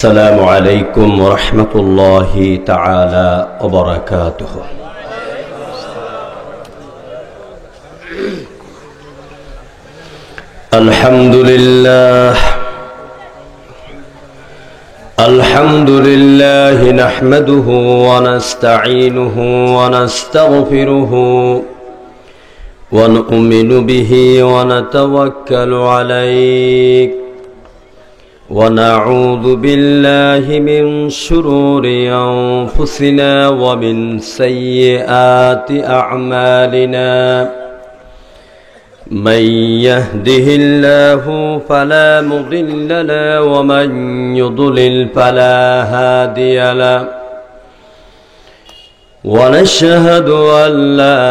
السلام عليكم ورحمة الله تعالى وبركاته. الحمد لله نحمده ونستعينه ونستغفره ونؤمن به ونتوكل عليه ونعوذ بالله من شرور أنفسنا ومن سيئات أعمالنا من يهده الله فلا مضل له ومن يضلل فلا هادي له ونشهد أن لا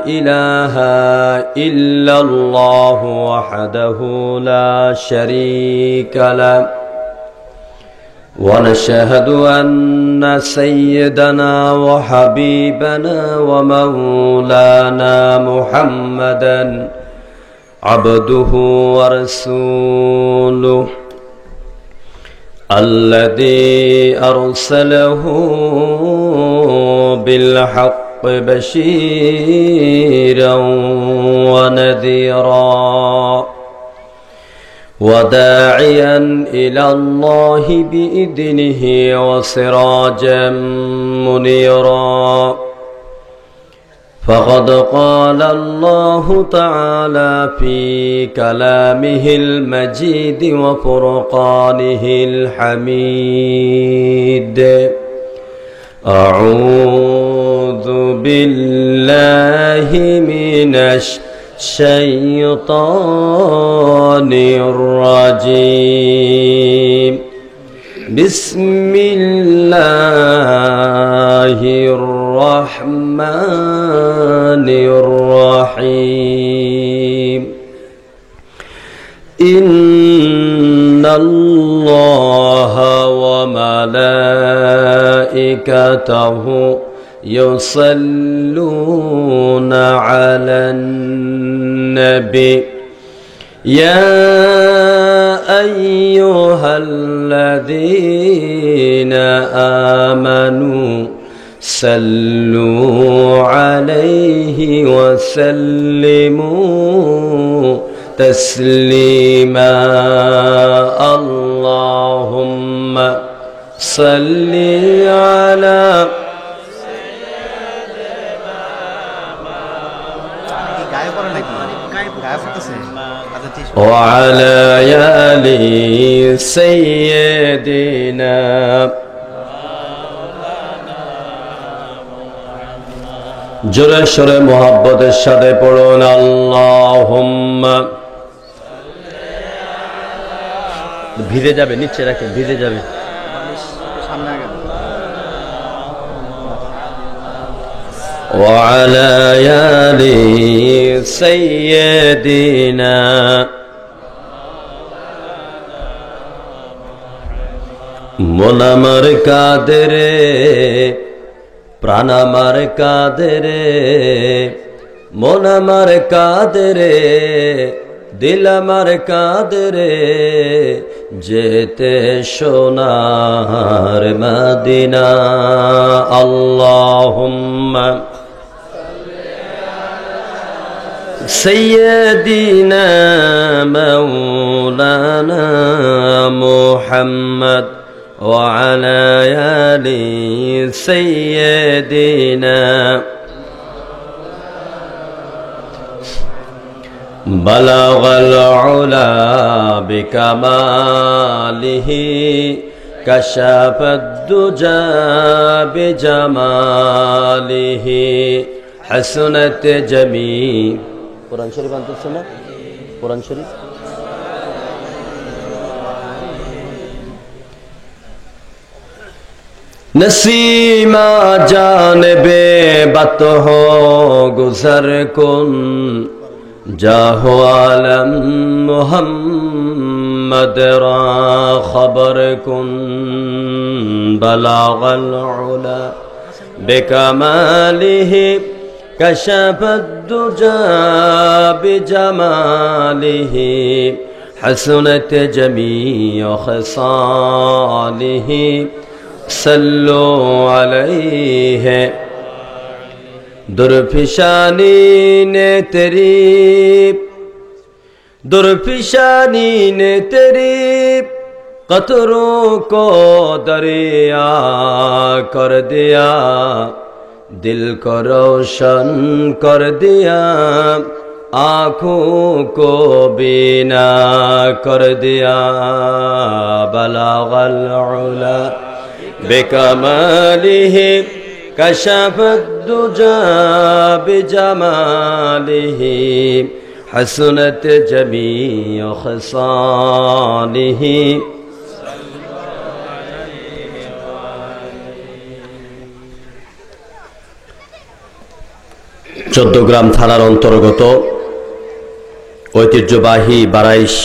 إله إلا الله وحده لا شريك له ونشهد أن سيدنا وحبيبنا ومولانا محمدا عبده ورسوله الذي أرسله بالحق بشيرا ونذيرا وداعيا إلى الله بإذنه وسراجا منيرا فقد قال الله تعالى في كلامه المجيد وفرقانه الحميد أعوذ بالله من الشيطان الرجيم بسم الله الرحمن الرحيم إن الله وملائكته يصلون على النبي يا أيها الذين آمنوا صلوا عليه وسلموا تسليما اللهم صل على وعلى آل سيدنا জোরে সোরে মোহাব্বতের সাথে পড়ুন আল্লাহুম্মা ভিজে যাবে নিচে রাখে ভিজে যাবে وعلى آل سيدنا মন আমার কাঁদে রে প্রাণ আমার কাঁদে রে মন আমার কাঁদে রে দিল আমার কাঁদে রে যেতে সোনার মদিনা আল্লাহুম্মা সাইয়্যিদিনা মাওলানা মুহাম্মদ وعلى آل سيدنا بلغ العلا بكماله كشف الدجى بجماله حسنت جميع قرآن شريف أنت سنة قرآن شريف नसीमा जानबे बत हो गुजर कुन जाहो आलम मुहम्मद रा खबर कुन बलागल उला बेकमालिही कशफ दुजा बिजमालिही حسنت جميع خصاله صلوا عليه درفشانی نے تیری قطروں کو دریا کر دیا دل کو روشن کر دیا آنکھوں کو بینا کر دیا بلغ العلا بکمالہ کشف الدجى بجمالہ حسنت جميع خصاله 14 গ্রাম থানার অন্তর্গত ঐতিহ্যবাহী বারাইশ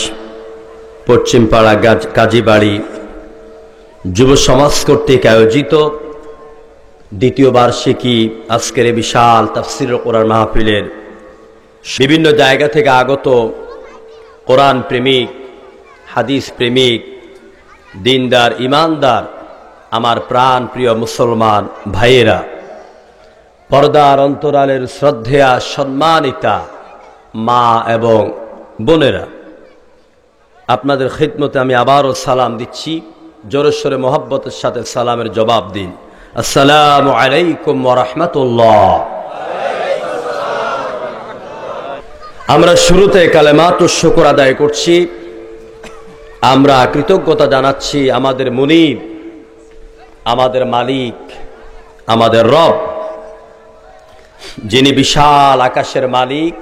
পশ্চিমপাড়া কাজীবাড়ি যুব সমাজ কর্তৃক আয়োজিত দ্বিতীয় বার্ষিকী আজকের বিশাল তাফসীরুল কোরআন মাহফিলের বিভিন্ন জায়গা থেকে আগত কোরআন প্রেমিক, হাদিস প্রেমিক, দিনদার, ইমানদার আমার প্রাণ প্রিয় মুসলমান ভাইয়েরা, পর্দার অন্তরালের শ্রদ্ধেয়া সম্মানিতা মা এবং বোনেরা, আপনাদের খিদমতে আমি আবারও সালাম দিচ্ছি। জোরে সোরে মোহাব্বতের সাথে সালামের জবাব দিন, আসসালামু আলাইকুম ওয়া রাহমাতুল্লাহ। আমরা শুরুতে কালেমাতুশ শুকর আদায় করছি। আমরা কৃতজ্ঞতা জানাচ্ছি আমাদের মুনিব, আমাদের মালিক, আমাদের রব, যিনি বিশাল আকাশের মালিক,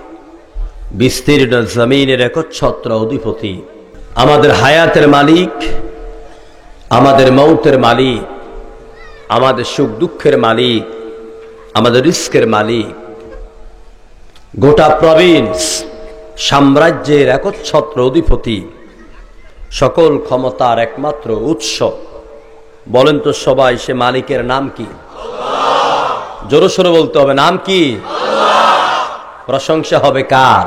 বিস্তীর্ণ জমিনের একচ্ছত্র অধিপতি, আমাদের হায়াতের মালিক, আমাদের মৌতের মালিক, আমাদের সুখ দুঃখের মালিক, আমাদের রিস্কের মালিক, গোটা প্রভিন্স সাম্রাজ্যের একচ্ছত্র অধিপতি, সকল ক্ষমতার একমাত্র উৎস। বলেন তো সবাই, সে মালিকের নাম কি? জোরে সোরে বলতে হবে, নাম কি? প্রশংসা হবে কার?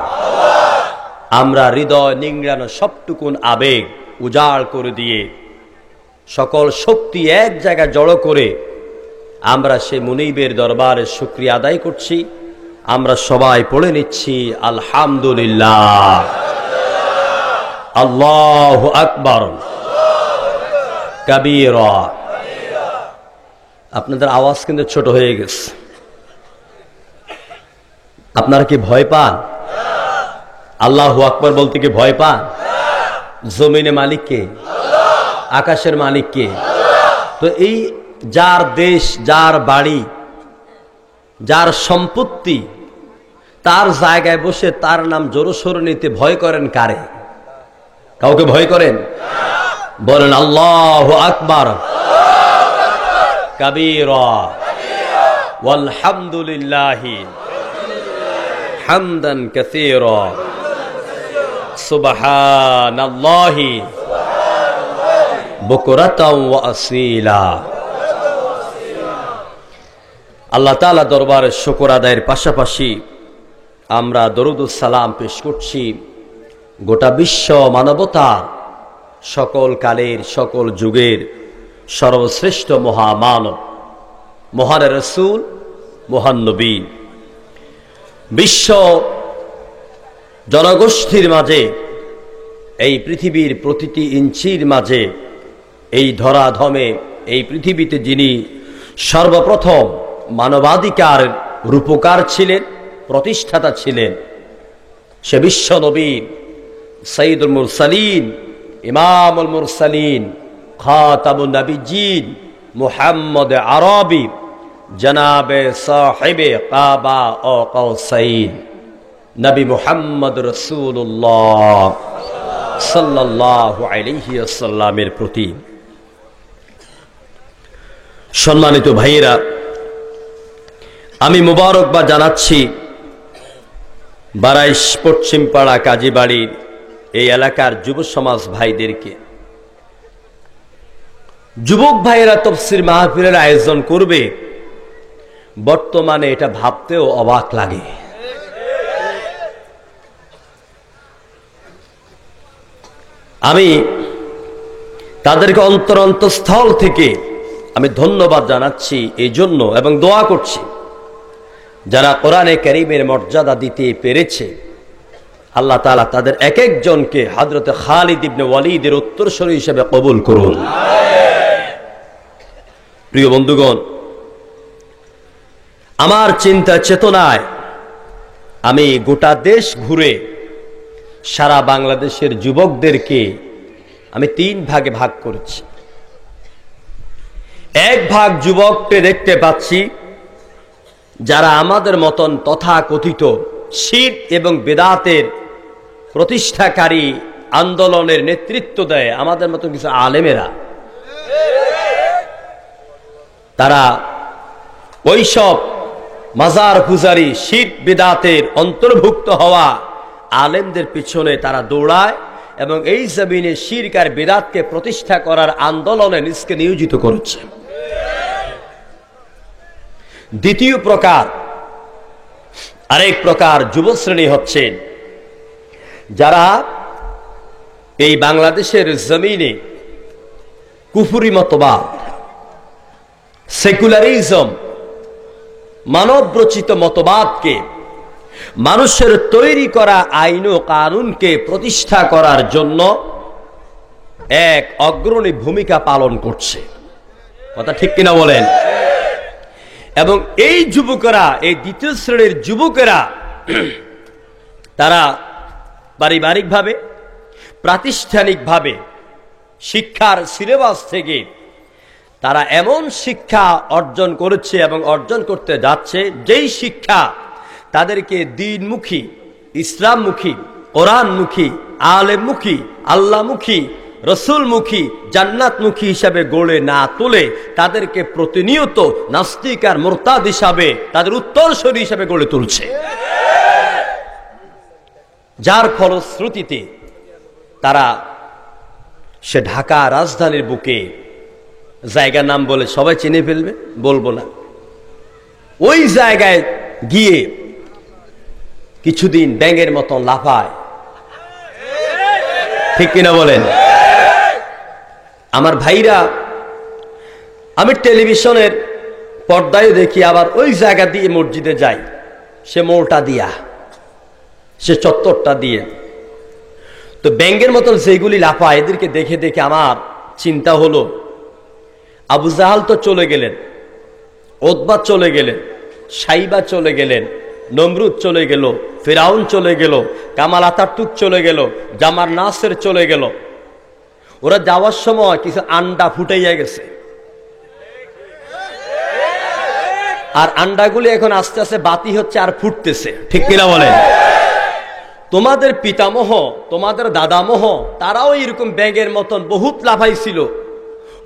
আমরা হৃদয় নিংড়ানো সবটুকুন আবেগ উজাড় করে দিয়ে সকল শক্তি এক জায়গায় জড়ো করে আমরা সে মুনিবের দরবারে শুকরিয়া আদায় করছি। আমরা সবাই পড়ে নিচ্ছি আলহামদুলিল্লাহ, আল্লাহু আকবার কাবীরা। আপনাদের আওয়াজ কিন্তু ছোট হয়ে গেছে। আপনারা কি ভয় পান? আল্লাহু আকবার বলতে কি ভয় পান? জমিনে মালিক কে? আকাশের মালিক কে? তো এই যার দেশ, যার বাড়ি, যার সম্পত্তি, তার জায়গায় বসে তার নাম জোরে সোরে নিতে ভয় করেন কারে? কাউকে ভয় করেন? বলেন আল্লাহু আকবার কাবীরা ওয়ালহামদুলিল্লাহি হামদান কাসীরা সুবহানাল্লাহি বুকরাতাও ওয়া আসীলা। আল্লাহ তাআলা দরবারে শুকর আদায়ের পাশাপাশি আমরা দরুদ ও সালাম পেশ করছি গোটা বিশ্ব মানবতা, সকল কালের, সকল যুগের সর্বশ্রেষ্ঠ মহামানব, মহান রাসূল, মহান নবী, বিশ্ব জনগোষ্ঠীর মাঝে, এই পৃথিবীর প্রতিটি ইঞ্চির মাঝে, এই ধরাধমে, এই পৃথিবীতে যিনি সর্বপ্রথম মানবাধিকার রূপকার ছিলেন, প্রতিষ্ঠাতা ছিলেন, সে বিশ্ব নবী সাইয়্যিদুল মুরসালিন, ইমামুল মুরসালিন, খাতামুন নবিয়্যিন, মুহাম্মদ আরবি, জনাবে সাহিবে কাবা ও কৌসাইন, নবী মুহাম্মদ রাসূলুল্লাহ সাল্লাল্লাহু আলাইহি ওয়াসাল্লামের প্রতি। সম্মানিত ভাইয়েরা, আমি মোবারকবাদ জানাচ্ছি বারাইশ পশ্চিমপাড়া কাজীবাড়ির এই এলাকার যুব সমাজ ভাইদেরকে। যুবক ভাইয়েরা তাফসীর মাহফিলের আয়োজন করবে, বর্তমানে এটা ভাবতেও অবাক লাগে। আমি তাদেরকে অন্তরস্থল থেকে আমি ধন্যবাদ জানাচ্ছি এই জন্য, এবং দোয়া করছি যারা কোরআনে কারীমের মর্যাদা দিতে পেরেছে আল্লাহ তাআলা তাদের এক একজনকে হযরত খালিদ ইবনে ওয়ালিদের উত্তরসূরি হিসেবে কবুল করুন। প্রিয় বন্ধুগণ, আমার চিন্তা চেতনায় আমি গোটা দেশ ঘুরে সারা বাংলাদেশের যুবকদেরকে আমি 3 ভাগে ভাগ করেছি। এক ভাগ যুবককে দেখতে পাচ্ছি যারা আমাদের মতন তথাকথিত শিরক এবং বেদাতের প্রতিষ্ঠাকারী আন্দোলনের নেতৃত্ব দেয়, আমাদের মতন কিছু আলেমেরা। তারা ওইসব মাজার পূজারী শিরক বেদাতের অন্তর্ভুক্ত হওয়া আলেমদের পিছনে তারা দৌড়ায় এবং এই জমিনে শিরক আর বেদাতকে প্রতিষ্ঠা করার আন্দোলনে নিজকে নিয়োজিত করেছে। দ্বিতীয় প্রকার, আরেক প্রকার যুবশ্রেণী হচ্ছেন যারা এই বাংলাদেশের জমিনে কুফরি মতবাদ, সেকুলারিজম, মানবরচিত মতবাদকে, মানুষের তৈরি করা আইন ও কানুনকে প্রতিষ্ঠা করার জন্য এক অগ্রণী ভূমিকা পালন করছে। কথা ঠিক কিনা বলেন? এবং এই যুবকেরা, এই দ্বিতীয় শ্রেণীর যুবকেরা, তারা পারিবারিকভাবে, প্রাতিষ্ঠানিকভাবে শিক্ষার সিলেবাস থেকে তারা এমন শিক্ষা অর্জন করেছে এবং অর্জন করতে যাচ্ছে যেই শিক্ষা তাদেরকে দ্বীনমুখী, ইসলামমুখী, কোরআনমুখী, আলেমমুখী, আল্লাহমুখী, রসুলমুখী, জান্নাতমুখী হিসাবে গড়ে না তুলে তাদেরকে প্রতিনিয়ত নাস্তিক আর মুরতাদ হিসাবে, তাদের উত্তরসূরি হিসাবে গড়ে তুলছে। যার ফলশ্রুতিতে তারা সে ঢাকা রাজধানীর বুকে, জায়গার নাম বলে সবাই চিনে ফেলবে, বলবো না, ওই জায়গায় গিয়ে কিছুদিন ব্যাঙের মতন লাফায়। ঠিক কিনা বলেন? আমার ভাইরা, আমি টেলিভিশনের পর্দায় দেখি, আবার ওই জায়গা দিয়ে মসজিদে যাই, সে মোড়টা দিয়া, সে চত্বরটা দিয়ে, তো ব্যাঙের মতন যেগুলি লাফায় এদেরকে দেখে দেখে আমার চিন্তা হলো, আবু জাহাল তো চলে গেলেন, উতবা চলে গেলেন, সাইবা চলে গেলেন, নমরুদ চলে গেল, ফিরাউন চলে গেল, কামাল আতাতুর্ক চলে গেল, জামাল নাসের চলে গেল। ওরা যাওয়ার সময় কিছু আন্ডা ফুটাইয়া গেছে, আর আন্ডাগুলি এখন আস্তে আস্তে বাতি হচ্ছে আর ফুটতেছে। ঠিক কিনা বলেন? তোমাদের পিতামহ, তোমাদের দাদামহ, তারাও এরকম ব্যাঙের মতন বহুত লাফাইছিল,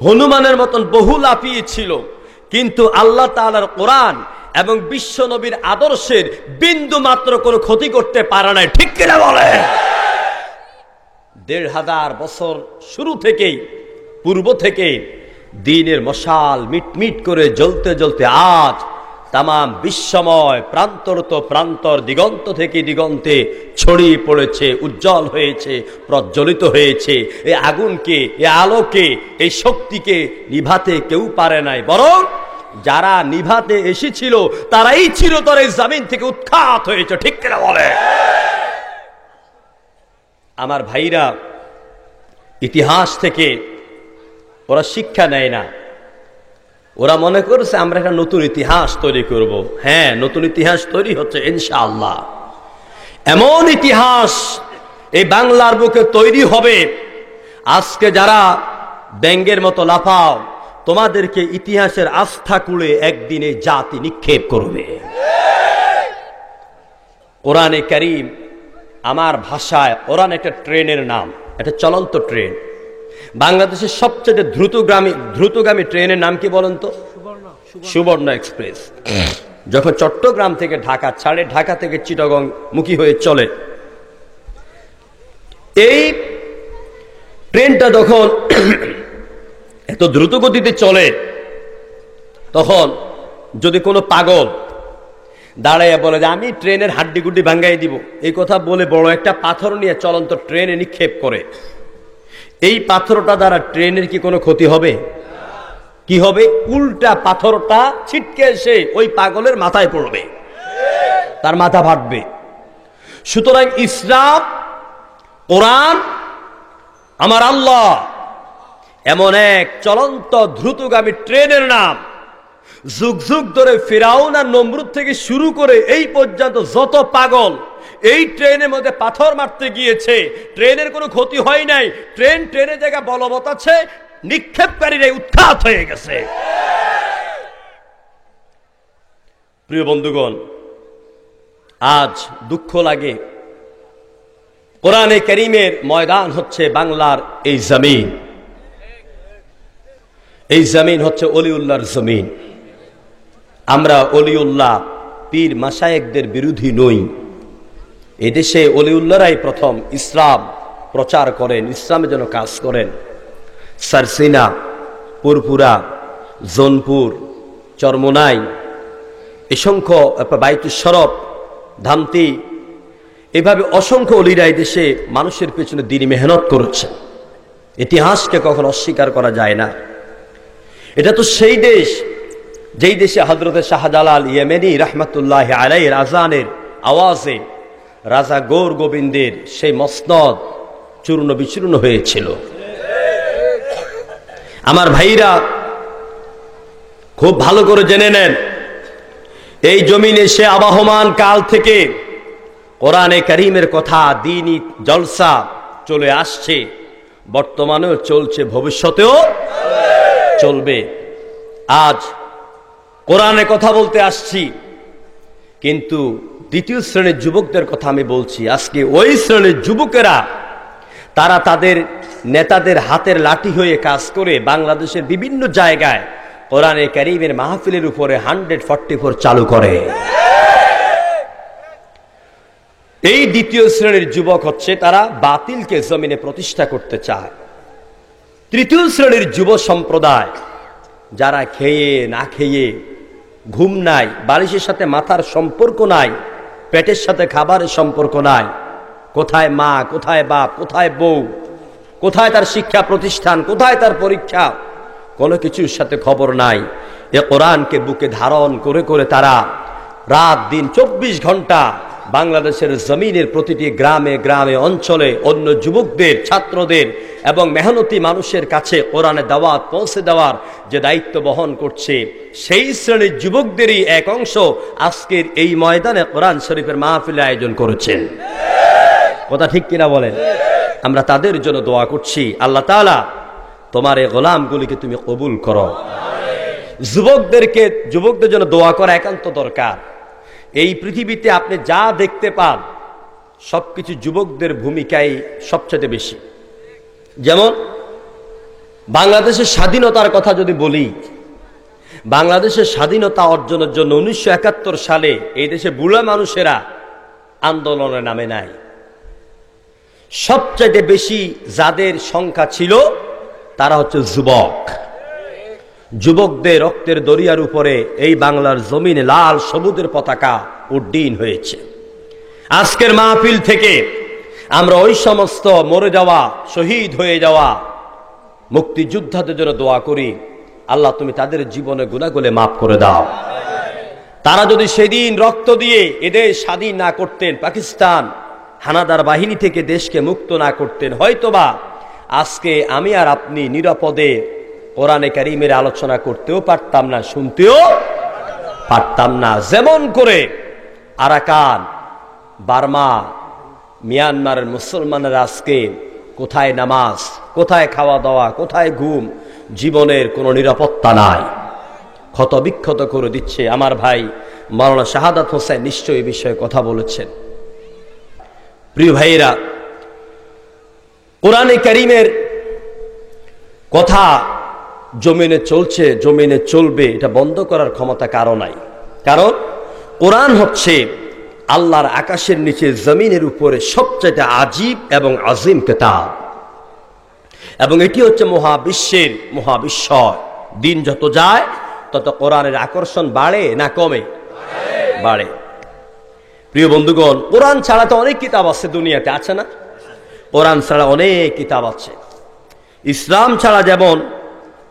হনুমানের মতন বহু লাফিয়েছিল, কিন্তু আল্লাহ তাআলার কোরআন এবং বিশ্ব নবীর আদর্শের বিন্দু মাত্র কোনো ক্ষতি করতে পারে নাই। ঠিক কিনা বলে? ১৫০০ বছর শুরু থেকেই, পূর্ব থেকে দ্বীনের মশাল মিটমিট করে জ্বলতে জ্বলতে আজ তামাম বিশ্বময় প্রান্তর তো প্রান্তর, দিগন্ত থেকে দিগন্তে ছড়িয়ে পড়েছে, উজ্জ্বল হয়েছে, প্রজ্বলিত হয়েছে। এই আগুনকে, এই আলোকে, এই শক্তিকে নিভাতে কেউ পারে নাই, বরং যারা নিভাতে এসেছিল তারাই চিরতরে জমিন থেকে উৎখাত হয়েছে। ঠিক কিনা বলে? আমার ভাইরা, ইতিহাস থেকে ওরা শিক্ষা নেয় না, ওরা মনে করছে আমরা একটা নতুন ইতিহাস তৈরি করব। হ্যাঁ, নতুন ইতিহাস তৈরি হচ্ছে ইনশাআল্লাহ। এমন ইতিহাস এই বাংলার বুকে তৈরি হবে, আজকে যারা ব্যাঙের মতো লাফাও, তোমাদেরকে ইতিহাসের আস্থা কুড়ে একদিনে জাতি নিক্ষেপ করবে। কোরআনে কারীম, আমার ভাষায় কোরআন একটা ট্রেনের নাম, একটা চলন্ত ট্রেন। বাংলাদেশের সবচেয়ে দ্রুতগামী ট্রেনের নাম কি বলেন তো? সুবর্ণ এক্সপ্রেস। যখন চট্টগ্রাম থেকে ঢাকা ছাড়ে, ঢাকা থেকে চিটাগং মুখী হয়ে চলে, এই ট্রেনটা যখন এত দ্রুত গতিতে চলে, তখন যদি কোনো পাগল দাঁড়াইয়া বলে যে আমি ট্রেনের হাড্ডিগুড্ডি ভাঙ্গাই দিব, এই কথা বলে বড় একটা পাথর নিয়ে চলন্ত ট্রেনে নিক্ষেপ করে, এই পাথরটা দ্বারা ট্রেনের কি কোনো ক্ষতি হবে? কি হবে? উল্টা পাথরটা ছিটকে এসে ওই পাগলের মাথায় পড়বে, তার মাথা ফাটবে। সুতরাং ইসলাম, কোরআন, আমার আল্লাহ এমন এক চলন্ত দ্রুতগামী ট্রেনের নাম, যুগ যুগ ধরে ফিরাউন আর নমরুদ থেকে শুরু করে এই পর্যন্ত যত পাগল এই ট্রেনের মধ্যে পাথর মারতে গিয়েছে, ট্রেনের কোনো ক্ষতি হয় নাই। ট্রেনের জায়গা বলবৎ আছে, নিক্ষেপকারীরাই উৎখাত হয়ে গেছে। প্রিয় বন্ধুগণ, আজ দুঃখ লাগে, কোরআনে কারীমের ময়দান হচ্ছে বাংলার এই জমিন। এই জমিন হচ্ছে অলিউল্লাহর জমিন। আমরা অলিউল্লাহ পীর মাশায়েখদের বিরোধী নই। এদেশে অলিউল্লাহরাই প্রথম ইসলাম প্রচার করেন, ইসলামের জন্য কাজ করেন। সারসিনা, পুরপুরা, জোনপুর, চরমোনাই, অসংখ্য বাইতুস শরফ, ধামতি, এভাবে অসংখ্য অলিরাই দেশে মানুষের পেছনে দিনই মেহনত করেছে। ইতিহাসকে কখনো অস্বীকার করা যায় না। এটা তো সেই দেশ যেই দেশে হযরতে শাহজালাল ইয়েমেনি রাহমাতুল্লাহ আলাইহির আযানের আওয়াজে রাজা গৌর গোবিন্দের সেই মসনদ চূর্ণ বিচূর্ণ হয়েছিল। আমার ভাইরা খুব ভালো করে জেনে নেন, এই জমিনে সে আবাহমান কাল থেকে কোরআনে কারীমের কথা, দ্বীনি জলসা চলে আসছে, বর্তমানেও চলছে, ভবিষ্যতেও চলবে। আজ কোরআনে কথা বলতে আসছি, কিন্তু দ্বিতীয় শ্রেণীর যুবকদের কথা আমি বলছি। আজকে ওই শ্রেণীর যুবকেরা তারা তাদের নেতাদের হাতের লাঠি হয়ে কাজ করে বাংলাদেশের বিভিন্ন জায়গায় কোরআনে কারীমের মাহফিলের উপরে 144 চালু করে। এই দ্বিতীয় শ্রেণীর যুবক হচ্ছে তারা বাতিলকে জমিনে প্রতিষ্ঠা করতে চায়। তৃতীয় শ্রেণীর যুব সম্প্রদায় যারা খেয়ে না খেয়ে, ঘুম নাই, বালিশের সাথে মাথার সম্পর্ক নাই, পেটের সাথে খাবারের সম্পর্ক নাই, কোথায় মা, কোথায় বাপ, কোথায় বউ, কোথায় তার শিক্ষা প্রতিষ্ঠান, কোথায় তার পরীক্ষা, কোনো কিছুর সাথে খবর নাই। এ কোরআনকে বুকে ধারণ করে করে তারা রাত দিন 24 ঘন্টা বাংলাদেশের জমিনের প্রতিটি গ্রামে গ্রামে, অঞ্চলে অন্য যুবকদের, ছাত্রদের এবং মেহনতি মানুষের কাছে কোরআনের দাওয়াত পৌঁছে দেওয়ার যে দায়িত্ব বহন করছে, সেই শ্রেণীর যুবকদেরই এক অংশ আজকের এই ময়দানে কোরআন শরীফের মাহফিলের আয়োজন করেছেন। কথা ঠিক কিনা বলেন? আমরা তাদের জন্য দোয়া করছি, আল্লাহ তাআলা তোমার এই গোলামগুলিকে তুমি কবুল করো। যুবকদের জন্য দোয়া করা একান্ত দরকার। এই পৃথিবীতে আপনি যা দেখতে পান সবকিছু যুবকদের ভূমিকাই সবচেয়ে বেশি। যেমন বাংলাদেশের স্বাধীনতার কথা যদি বলি, বাংলাদেশের স্বাধীনতা অর্জনের জন্য 1971 সালে এই দেশে বুড়া মানুষেরা আন্দোলনে নামে নাই। সবচেয়ে বেশি যাদের সংখ্যা ছিল তারা হচ্ছে যুবক। যুবকদের রক্তের দরিয়ার উপরে এই বাংলার জমিনে লাল সবুজের পতাকা উড্ডীন হয়েছে। আজকের মাহফিল থেকে আমরা ওই সমস্ত মরে যাওয়া, শহীদ হয়ে যাওয়া মুক্তিযোদ্ধাদের জন্য দোয়া করি, আল্লাহ তুমি তাদের জীবনে গুনাহগুলো মাফ করে দাও। তারা যদি সেদিন রক্ত দিয়ে এদেশ স্বাধীন না করতেন, পাকিস্তান হানাদার বাহিনী থেকে দেশকে মুক্ত না করতেন, হয়তোবা আজকে আমি আর আপনি নিরাপদে কোরআনে কারীমের আলোচনা করতেও পারতাম না, শুনতেও পারতাম না। যেমন করে আরাকান, বার্মা, মিয়ানমারের মুসলমানের আজকে কোথায় নামাজ, কোথায় খাওয়া দাওয়া, কোথায় ঘুম, জীবনের কোনো নিরাপত্তা নাই, ক্ষতবিক্ষত করে দিচ্ছে। আমার ভাই মাওলানা শাহাদাত হোসেন নিশ্চয়ই এই বিষয়ে কথা বলেছেন। প্রিয় ভাইয়েরা, কোরআনে কারীমের কথা জমিনে চলছে, জমিনে চলবে, এটা বন্ধ করার ক্ষমতা কারো নাই। কারণ কোরআন হচ্ছে আল্লাহর আকাশের নিচে জমিনের উপরে সবচেয়ে আজীব এবং আজিম কিতাব, এবং এটি হচ্ছে মহাবিশ্বের মহাবিশ্বয়। দিন যত যায় তত কোরআনের আকর্ষণ বাড়ে না কমে? বাড়ে। প্রিয় বন্ধুগণ, কোরআন ছাড়া তো অনেক কিতাব আছে দুনিয়াতে, আছে না? কোরআন ছাড়া অনেক কিতাব আছে। ইসলাম ছাড়া যেমন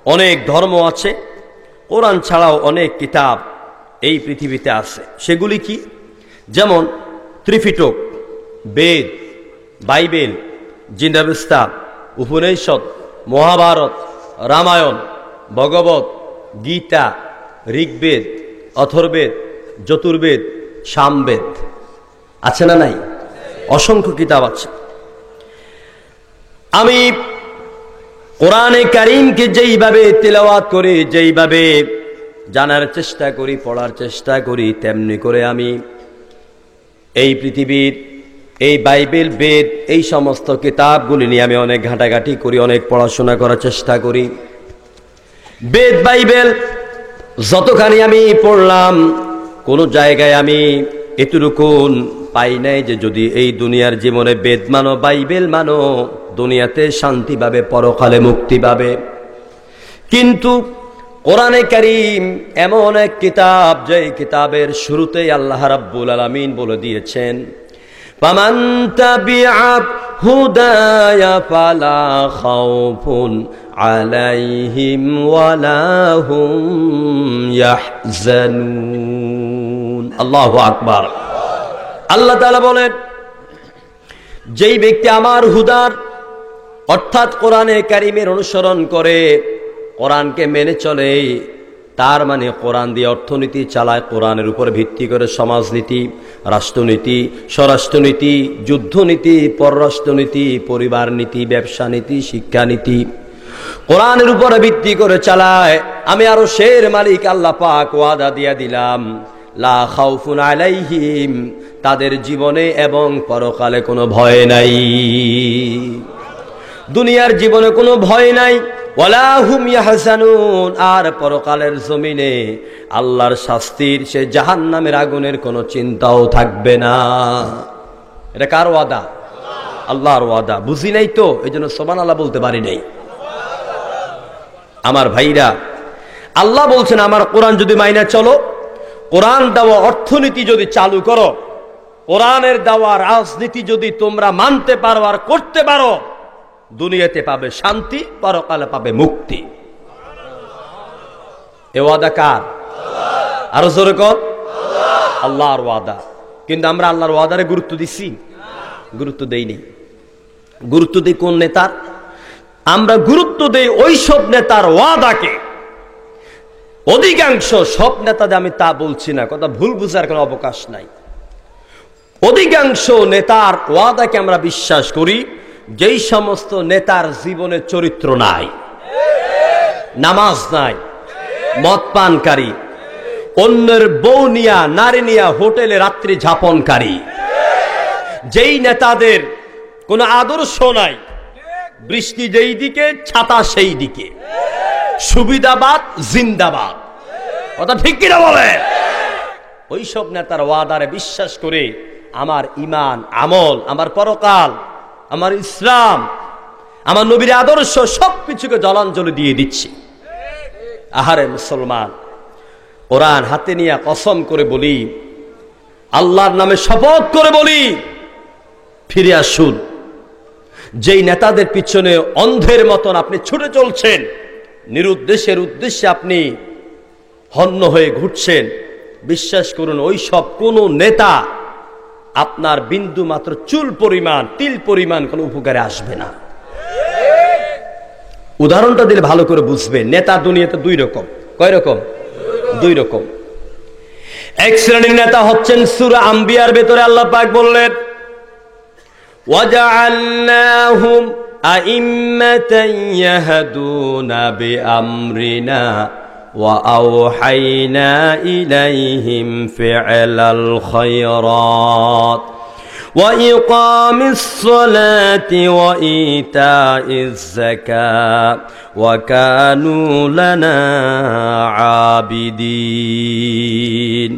অনেক ধর্ম আছে, কোরআন ছাড়াও অনেক কিতাব এই পৃথিবীতে আছে। সেগুলি কি? যেমন ত্রিপিটক, বেদ, বাইবেল, জিন্দাবিস্তা, উপনিষদ, মহাভারত, রামায়ণ, ভগবত গীতা, ঋগ্বেদ, অথর্বেদ, যজুর্বেদ, সামবেদ। আছে না নাই? অসংখ্য কিতাব আছে। আমি কোরআনে কারীমকে যেইভাবে তেলাওয়াত করি, যেইভাবে জানার চেষ্টা করি, পড়ার চেষ্টা করি, তেমনি করে আমি এই পৃথিবীর এই বাইবেল, বেদ, এই সমস্ত কিতাবগুলি নিয়ে আমি অনেক ঘাটাঘাটি করি, অনেক পড়াশোনা করার চেষ্টা করি। বেদ, বাইবেল যতখানি আমি পড়লাম, কোনো জায়গায় আমি এতটুকু পাই নাই যে যদি এই দুনিয়ার জীবনে বেদ মানো, বাইবেল মানো, দুনিয়াতে শান্তি পাবে, পরকালে মুক্তি পাবে। কিন্তু কোরআনে কারীম এমন এক কিতাব, যে কিতাবের শুরুতেই আল্লাহ রাব্বুল আলামিন বলে দিয়েছেন, ফামান তাবিআ হুদায়া ফালা খাউফুন আলাইহিম ওয়ালা হুম ইয়াহজানুন। আল্লাহু আকবার। আল্লাহ তাআলা বলেন, যেই ব্যক্তি আমার হুদার অর্থাৎ কোরআনে কারীমের অনুসরণ করে, কোরআনকে মেনে চলে, তার মানে কোরআন দিয়ে অর্থনীতি চালায়, কোরআনের উপর ভিত্তি করে সমাজনীতি, রাষ্ট্রনীতি, স্বরাষ্ট্রনীতি, যুদ্ধনীতি, পররাষ্ট্রনীতি, পরিবার নীতি, ব্যবসা নীতি, শিক্ষানীতি কোরআনের উপর ভিত্তি করে চালায়, আমি আরো শের মালিক আল্লাহ পাক ওয়াদা দিয়া দিলাম, লা খাউফুন আলাইহিম, তাদের জীবনে এবং পরকালে কোনো ভয় নাই। দুনিয়ার জীবনে কোনো ভয় নাই, ওয়ালা হুম ইয়াহজানুন, আর পরকালের জমিনে আল্লাহর শাস্তির, সে জাহান্নামের আগুনের কোনো চিন্তাও থাকবে না। এটা কার ওয়াদা? আল্লাহর ওয়াদা। বুঝি নাই তো, এই জন্য সুবহানাল্লাহ বলতে পারি নাই। আমার ভাইরা, আল্লাহ বলছেন আমার কোরআন যদি মাইনা চলো, কোরআন দেওয়া অর্থনীতি যদি চালু করো, কোরআনের দেওয়া রাজনীতি যদি তোমরা মানতে পারো আর করতে পারো, দুনিয়াতে পাবে শান্তি, পরকালে পাবে মুক্তি। এ ওয়াদা কার? আরো জোরে কর, আল্লাহর ওয়াদা। কিন্তু আমরা আল্লাহর ওয়াদারে গুরুত্ব দিছি? গুরুত্ব দেইনি। গুরুত্ব দেই কোন নেতার? আমরা গুরুত্ব দেই ওই সব নেতার ওয়াদাকে। অধিকাংশ, সব নেতাদের আমি তা বলছি না, কথা ভুল বুঝার কোনো অবকাশ নাই। অধিকাংশ নেতার ওয়াদাকে আমরা বিশ্বাস করি, যেই সমস্ত নেতার জীবনে চরিত্র নাই, নামাজ নাই, মদ পানকারী, অন্যের বউ নিয়া, নারী নিয়া হোটেলে রাত্রি যাপনকারী, যেই নেতাদের কোনো আদর্শ নাই, বৃষ্টি যেই দিকে ছাতা সেই দিকে, সুবিধাবাদ জিন্দাবাদ, কথা ঠিক কিনা বলে? ওইসব নেতার ওয়াদারে বিশ্বাস করে আমার ইমান, আমল, আমার পরকাল, আমার ইসলাম, আমার নবীর আদর্শ সবকিছুকে জলাঞ্জলি দিয়ে দিচ্ছি। আহারে মুসলমান, কোরআন হাতে নিয়ে কসম করে বলি, আল্লাহর নামে শপথ করে বলি, ফিরে আসুন। যেই নেতাদের পিছনে অন্ধের মতন আপনি ছুটে চলছেন, নিরুদ্দেশের উদ্দেশ্যে আপনি হন্য হয়ে ঘুরছেন, বিশ্বাস করুন ওই সব কোন নেতা আপনার বিন্দু মাত্র চুল পরিমাণ, তিল পরিমাণ কোনো উপকারে আসবে না। উদাহরণটা দিলে ভালো করে বুঝবেন। নেতা দুনিয়াতে দুই রকম। কয় রকম? দুই রকম। এক শ্রেণীর নেতা হচ্ছেন, সূরা আম্বিয়ার ভেতরে আল্লাহ পাক বললেন, ওয়াজআলনাহুম আইম্মাতান ইয়াহদুনা বিআমরিনা ওয়া আওহাইনা ইলাইহিম ফি'লাল খায়রাত ওয়া ইকামিস সালাতি ওয়া ইতাইজ যাকাত ওয়া কানু লানা আবিদিন।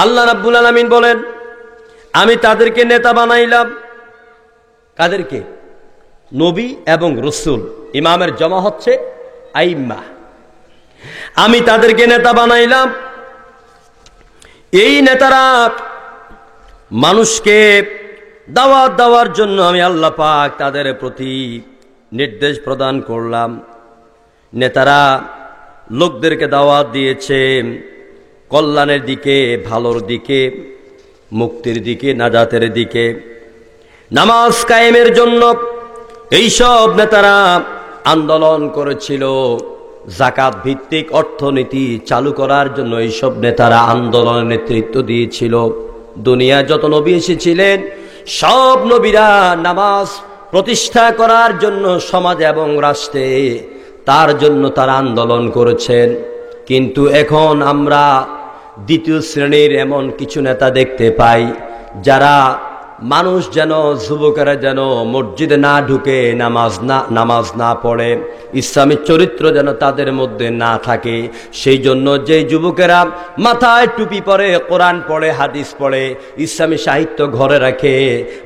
আল্লাহ রাব্বুল আলামিন বলেন, আমি তাদেরকে নেতা বানাইলাম। কাদেরকে? নবী এবং রসুল। ইমামের জমা হচ্ছে আইম্মা। আমি তাদেরকে নেতা বানাইলাম। এই নেতারা মানুষকে দাওয়াত দেওয়ার জন্য আমি আল্লাহ পাক তাদের প্রতি নির্দেশ প্রদান করলাম। নেতারা লোকদেরকে দাওয়াত দিয়েছে কল্যাণের দিকে, ভালোর দিকে, মুক্তির দিকে, নাজাতের দিকে, নামাজ কায়েমের জন্য এইসব নেতারা আন্দোলন করেছিল। যাকাত ভিত্তিক অর্থনীতি চালু করার জন্য এইসব নেতারা আন্দোলনের নেতৃত্ব দিয়েছিল। দুনিয়া যত নবী এসেছিলেন সব নবীরা নামাজ প্রতিষ্ঠা করার জন্য সমাজ এবং রাষ্ট্রে তার জন্য তারা আন্দোলন করেছেন। কিন্তু এখন আমরা দ্বিতীয় শ্রেণীর এমন কিছু নেতা দেখতে পাই যারা মানুষ যেন, যুবকেরা যেন মসজিদে না ঢুকে, নামাজ না পড়ে, ইসলামী চরিত্র যেন তাদের মধ্যে না থাকে। সেই জন্য যে যুবকেরা মাথায় টুপি পরে, কোরআন পড়ে, হাদিস পড়ে, ইসলামী সাহিত্য ঘরে রাখে,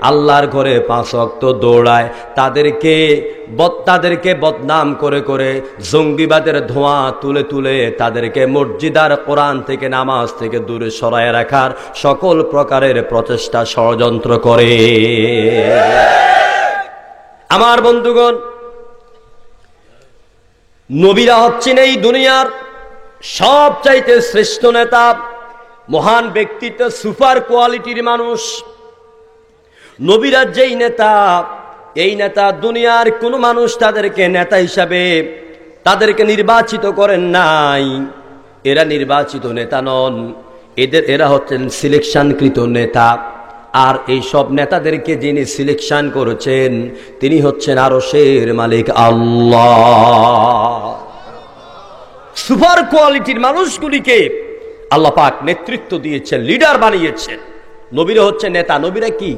আল্লাহর ঘরে 5 ওয়াক্ত দৌড়ায়, তাদেরকে বদনাম করে করে, জঙ্গিবাদের ধোঁয়া তুলে তুলে তাদেরকে মসজিদ আর কোরআন থেকে, নামাজ থেকে দূরে সরায় রাখার সকল প্রকারের প্রচেষ্টা, ষড়যন্ত্র করে। আমার বন্ধুগণ, নবীরা হচ্ছেন এই দুনিয়ার সবচাইতে শ্রেষ্ঠ নেতা, মহান ব্যক্তিত্ব, সুপার কোয়ালিটির মানুষ। নবীরা যেই নেতা, এই নেতা দুনিয়ার কোন মানুষ তাদেরকে নেতা হিসাবে তাদেরকে নির্বাচিত করেন নাই। এরা নির্বাচিত নেতা নন, এরা হচ্ছেন সিলেকশনকৃত নেতা। আর এই সব নেতাদেরকে যিনি সিলেকশন করেছেন তিনি হচ্ছেন আরশের মালিক আল্লাহ। সুপার কোয়ালিটির মানুষগুলিকে আল্লাহ পাক নেতৃত্ব দিয়েছেন, লিডার বানিয়েছেন। নবীরা হচ্ছে নেতা। নবীরা কি?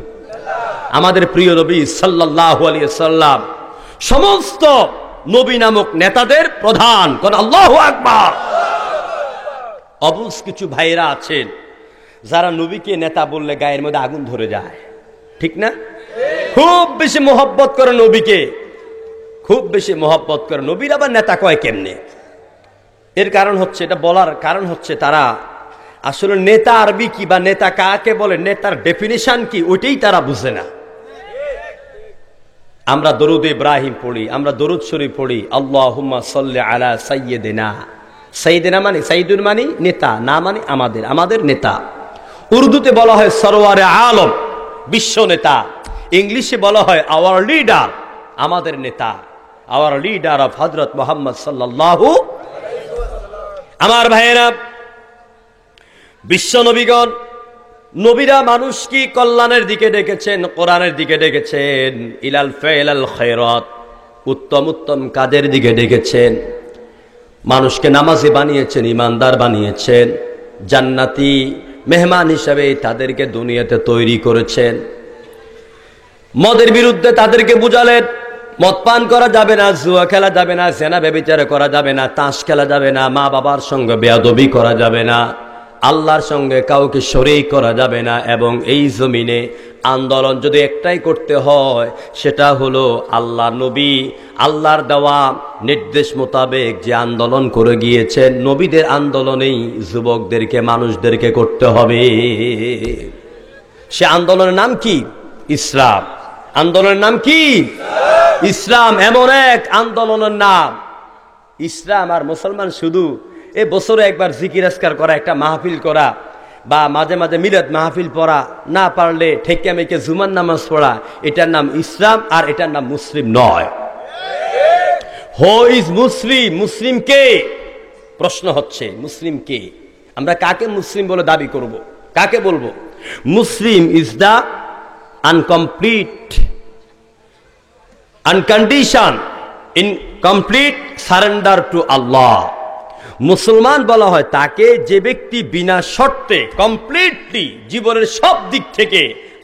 আমাদের প্রিয় নবী সাল্লাল্লাহু আলাইহি সাল্লাম সমস্ত নবী নামক নেতাদের প্রধান। কোন আল্লাহু আকবার। অবুঝ কিছু ভাইরা আছেন যারা নবীকে নেতা বললে গায়ের মধ্যে আগুন ধরে যায়, ঠিক না? খুব বেশি মোহব্বত করে নবীকে, খুব বেশি মোহব্বত করে। নবীর আবার নেতা কয় কেমনে? এর কারণ হচ্ছে, এটা বলার কারণ হচ্ছে তারা আসলে নেতা আরবি কি বা নেতা কাকে বলে, নেতার ডেফিনিশন কি, ওইটাই তারা বুঝে না। আমরা দরুদ ইব্রাহিম পড়ি, আমরা দরুদ শরীফ পড়ি, আল্লাহুম্মা সাল্লি আলা সাইয়্যিদিনা। সাইয়্যিদিনা মানে, সাইয়্যিদুন মানে নেতা, না মানে আমাদের নেতা। উর্দুতে বলা হয় সরওয়ারে আলম, বিশ্ব নেতা। ইংলিশে বলা হয় আওয়ার লিডার, আমাদের নেতা, আওয়ার লিডার অফ হযরত মুহাম্মদ সাল্লাল্লাহু। আমার ভাইয়েরা, বিশ্ব নবীগণ, নবীরা মানুষকে কল্যাণের দিকে ডেকেছেন, কোরআনের দিকে ডেকেছেন, ইলাল ফাইলাল খায়রাত, উত্তম উত্তম কাজের দিকে ডেকেছেন। মানুষকে নামাজি বানিয়েছেন, ইমানদার বানিয়েছেন, জান্নাতি মেহমান হিসাবে তাদেরকে দুনিয়াতে তৈরি করেছেন। মদের বিরুদ্ধে তাদেরকে বুঝালেন, মদ পান করা যাবে না, জুয়া খেলা যাবে না, জেনা ব্যভিচার করা যাবে না, তাস খেলা যাবে না, মা বাবার সঙ্গে বেয়াদবি করা যাবে না, আল্লাহর সঙ্গে কাউকে শরীক করা যাবে না। এবং এই জমিনে আন্দোলন যদি একটাই করতে হয় সেটা হলো আল্লাহ নবী আল্লাহর দেওয়া নির্দেশ মোতাবেক যে আন্দোলন করে গিয়েছেন, নবীদের আন্দোলনেই যুবকদেরকে, মানুষদেরকে করতে হবে। সে আন্দোলনের নাম কি? ইসলাম। আন্দোলনের নাম কি? ইসলাম। এমন এক আন্দোলনের নাম ইসলাম। আর মুসলমান শুধু এ বছরে একবার জিকির আজকার করা, একটা মাহফিল করা, বা মাঝে মাঝে মিলাদ মাহফিল পড়া, না পারলে ঠেকে মেকে জুমার নামাজ পড়া, এটার নাম ইসলাম আর এটার নাম মুসলিম নয়। হু ইজ মুসলিম? মুসলিম কে? প্রশ্ন হচ্ছে মুসলিম কে? আমরা কাকে মুসলিম বলে দাবি করব? কাকে বলবো? Muslim is the uncomplete, uncondition, incomplete surrender to Allah. মুসলমান বলা হয় তাকে যে ব্যক্তি বিনা শর্তে, কমপ্লিটলি জীবনের সব দিক থেকে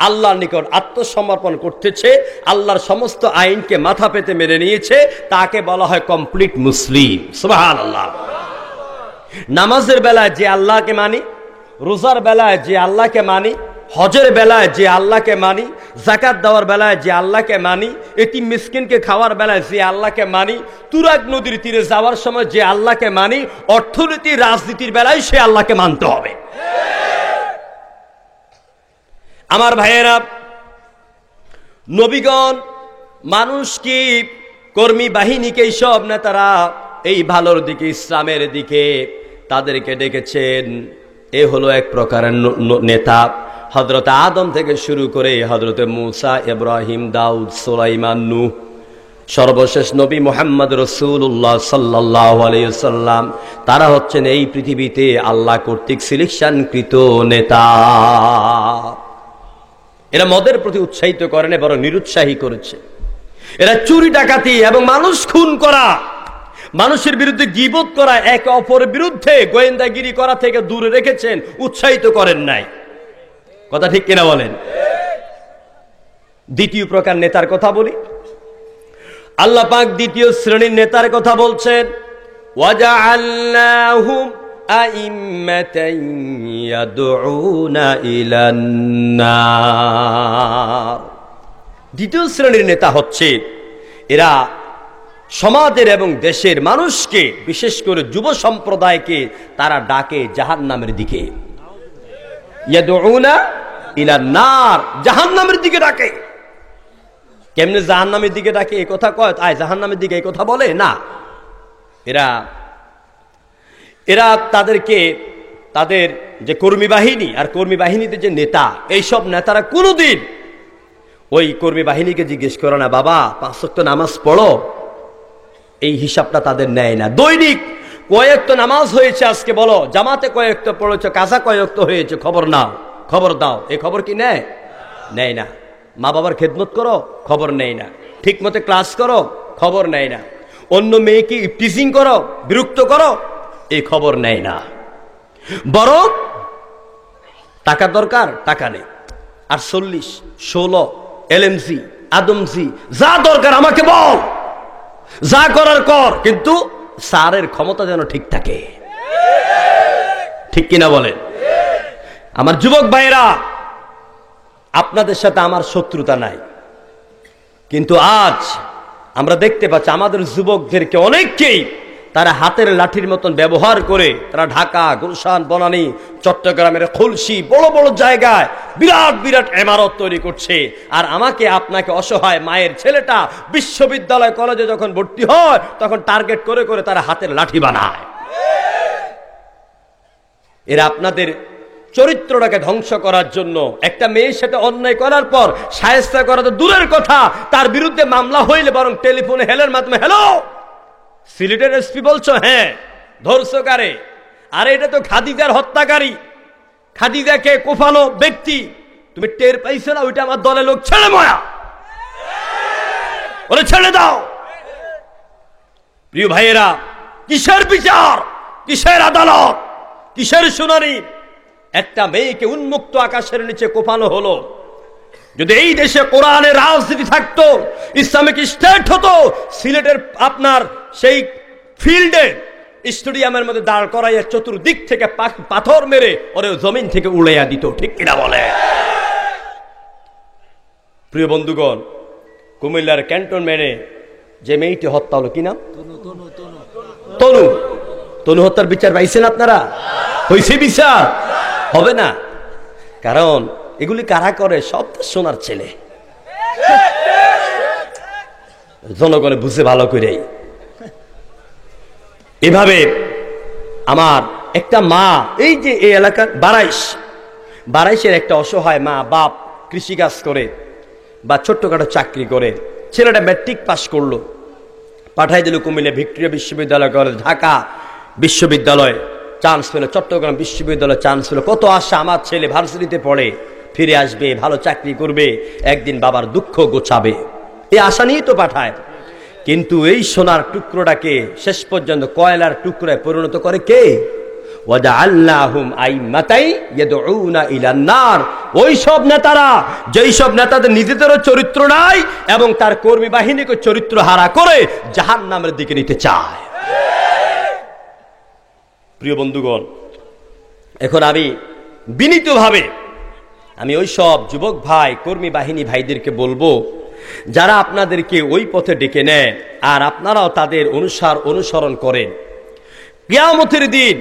আল্লাহর নিকট আত্মসমর্পণ করতেছে, আল্লাহর সমস্ত আইনকে মাথা পেতে মেনে নিয়েছে, তাকে বলা হয় কমপ্লিট মুসলিম। সুবহানাল্লাহ। নামাজের বেলায় যে আল্লাহকে মানি, রোজার বেলায় যে আল্লাহকে মানি, হজের বেলায় যে আল্লাহকে মানি, যাকাত দেওয়ার বেলায় যে আল্লাহকে মানি, এতিম মিসকিনকে খাওয়ার বেলায় যে আল্লাহকে মানি, তুরাগ নদীর তীরে যাওয়ার সময় যে আল্লাহকে মানি, অর্থনীতি রাজনীতির বেলায় সে আল্লাহকে মানতে হবে। আমার ভাইয়েরা, নবীগণ মানুষকে কর্মী বাহিনীকে এই সব নেতারা এই ভালোর দিকে, ইসলামের দিকে তাদেরকে ডেকেছেন। এ হলো এক প্রকারের নেতা। হযরত আদম থেকে শুরু করে হযরত মূসা, ইব্রাহিম, দাউদ, সুলাইমান, নূহ, সর্বশেষ নবী মুহাম্মদ রাসূলুল্লাহ সাল্লাল্লাহু আলাইহি ওয়াসাল্লাম, তারা হচ্ছেন এই পৃথিবীতে আল্লাহ কর্তৃক সিলেকশনকৃত নেতা। এরা মদের প্রতি উৎসাহিত করেন, বরং নিরুৎসাহী করেছে। এরা চুরি ডাকাতি এবং মানুষ খুন করা, মানুষের বিরুদ্ধে গীবত করা, একে অপরের বিরুদ্ধে গোয়েন্দাগিরি করা থেকে দূরে রেখেছেন, উৎসাহিত করেন নাই। কথা ঠিক কিনা বলেন? দ্বিতীয় প্রকার নেতার কথা বলি। আল্লাহ পাক দ্বিতীয় শ্রেণীর নেতার কথা বলছেন, ওয়াজআলনাহুম আইম্মাতান ইয়াদউনা ইলান নার। দ্বিতীয় শ্রেণীর নেতা হচ্ছে এরা সমাজের এবং দেশের মানুষকে, বিশেষ করে যুব সম্প্রদায়কে তারা ডাকে জাহান্নামের দিকে। ইয়াদউনা ইলান নার, জাহান্নামের দিকে ডাকে। কেমনে জাহান্নামের দিকে ডাকে? এই কথা কয় আয় জাহান্নামের দিকে, এই কথা বলে না। এরা তাদেরকে, তাদের যে কর্মী বাহিনী আর কর্মী বাহিনীতে যে নেতা, এইসব নেতারা কোনোদিন ওই কর্মী বাহিনীকে জিজ্ঞেস করে না, বাবা 5 ওয়াক্ত নামাজ পড়ো, এই হিসাবটা তাদের নেয় না। দৈনিক কয়েকটা নামাজ হয়েছে আজকে বলো, জামাতে কয়েকটা পড়েছো, কাজা কয়েকটা হয়েছে, খবর নাও, খবর দাও, এই খবর কি নেয়? নেয় না। মা বাবার খেদমত করো, খবর নেয় না। ঠিক মতো ক্লাস করো, খবর নেয় না। অন্য মেয়েকে টিচিং করো, বিরক্ত করো, এই খবর নেয় না। বরং টাকা দরকার, টাকা নেই। আর 40, 16, এলএমসি, আদমসি, যা দরকার আমাকে বল, যা করার কর, কিন্তু স্যারের ক্ষমতা যেন ঠিক থাকে। ঠিক কিনা বলেন? আমার যুবক ভাইরা, আপনাদের সাথে আমার শত্রুতা নাই, কিন্তু আজ আমরা দেখতে পাচ্ছি আমাদের যুবকদেরকে অনেককেই তারা হাতের লাঠির মতন ব্যবহার করে তারা ঢাকা, গুলশান, বনানী, চট্টগ্রামের খুলশি, বড় বড় জায়গায় বিরাট বিরাট ইমারত তৈরি করছে। আর আমাকে, আপনাকে, অসহায় মায়ের ছেলেটা বিশ্ববিদ্যালয় কলেজে যখন ভর্তি হয় তখন টার্গেট করে করে তারা হাতের লাঠি বানায়। এরা আপনাদের চরিত্রটাকে ধ্বংস করার জন্য, একটা মেয়ের সাথে অন্যায় করার পর শায়েস্তা করা তো দূরের কথা, তার বিরুদ্ধে মামলা হইলে বরং টেলিফোনে হেলের মাধ্যমে, হ্যালো সিলেটের এসপি বলছো, হ্যাঁ ধরছো কারে? আরে এটা তো খাদিজার হত্যাকারী, খাদিজাকে কোফানো ব্যক্তি, তুমি টের পাইছো না? ওইটা আমার দলের লোক, ছেড়ে ময়া, ওরে ছেড়ে দাও। প্রিয় ভাইয়েরা, কিসের বিচার, কিসের আদালত, কিসের শুনানি? একটা মেয়েকে উন্মুক্ত আকাশের নিচে কোপানো হলো। যদি এই দেশে কোরআনের রাজনীতি থাকতো, ইসলামিক স্টেট হতো, সিলেটের আপনার সেই ফিল্ডে স্টেডিয়ামের মধ্যে দাঁড় করাইয়া চতুর্দিক থেকে পাথর মেরে ওরে জমিন থেকে উড়াইয়া দিত। ঠিক কিনা বলে? প্রিয় বন্ধুগণ, কুমিল্লার ক্যান্টনমেন্টে যে মেয়েটি হত্যা হলো, কি নাম? তনু। তনু হত্যার বিচার পাইছেন আপনারা? হয়েছে বিচার? হবে না। কারণ এগুলি কারা করে? সব সোনার ছেলে, জনগণে বুঝে ভালো করে। এভাবে আমার একটা মা, এই যে এই এলাকার বারাইশের একটা অসহায় মা, বাপ কৃষিকাজ করে বা ছোট্টখাটো চাকরি করে, ছেলেটা ম্যাট্রিক পাস করলো, পাঠাই দিল কুমিল্লা ভিক্টোরিয়া বিশ্ববিদ্যালয় কলেজ, ঢাকা বিশ্ববিদ্যালয় চান্স পেল, চট্টগ্রাম বিশ্ববিদ্যালয় চান্স পেল। কত আশা, আমার ছেলে ভার্সিটিতে পড়ে, ফিরে আসবে, ভালো চাকরি করবে, একদিন বাবার দুঃখ গোছাবে, এই আশা নিয়েই তো পাঠায়। কিন্তু এই সোনার টুকরোটাকে শেষ পর্যন্ত কয়লার টুকরায় পরিণত করে কে? ওয়াজআলনাহুম আইম্মাতাই ইয়াদউনা ইলান নার। ওই সব নেতারা, যেই সব নেতাদের নিজেদেরও চরিত্র নাই এবং তার কর্মী বাহিনীকে চরিত্র হারা করে জাহান্নামের দিকে নিতে চায়। প্রিয় বন্ধুগণ, এখন আমি বিনীতভাবে ওই সব যুবক ভাই, কর্মী বাহিনী ভাইদেরকে বলবো, যারা আপনাদেরকে ওই পথে ডেকে নেয় আর আপনারাও তাদের অনুসরণ করেন, কিয়ামতের দিন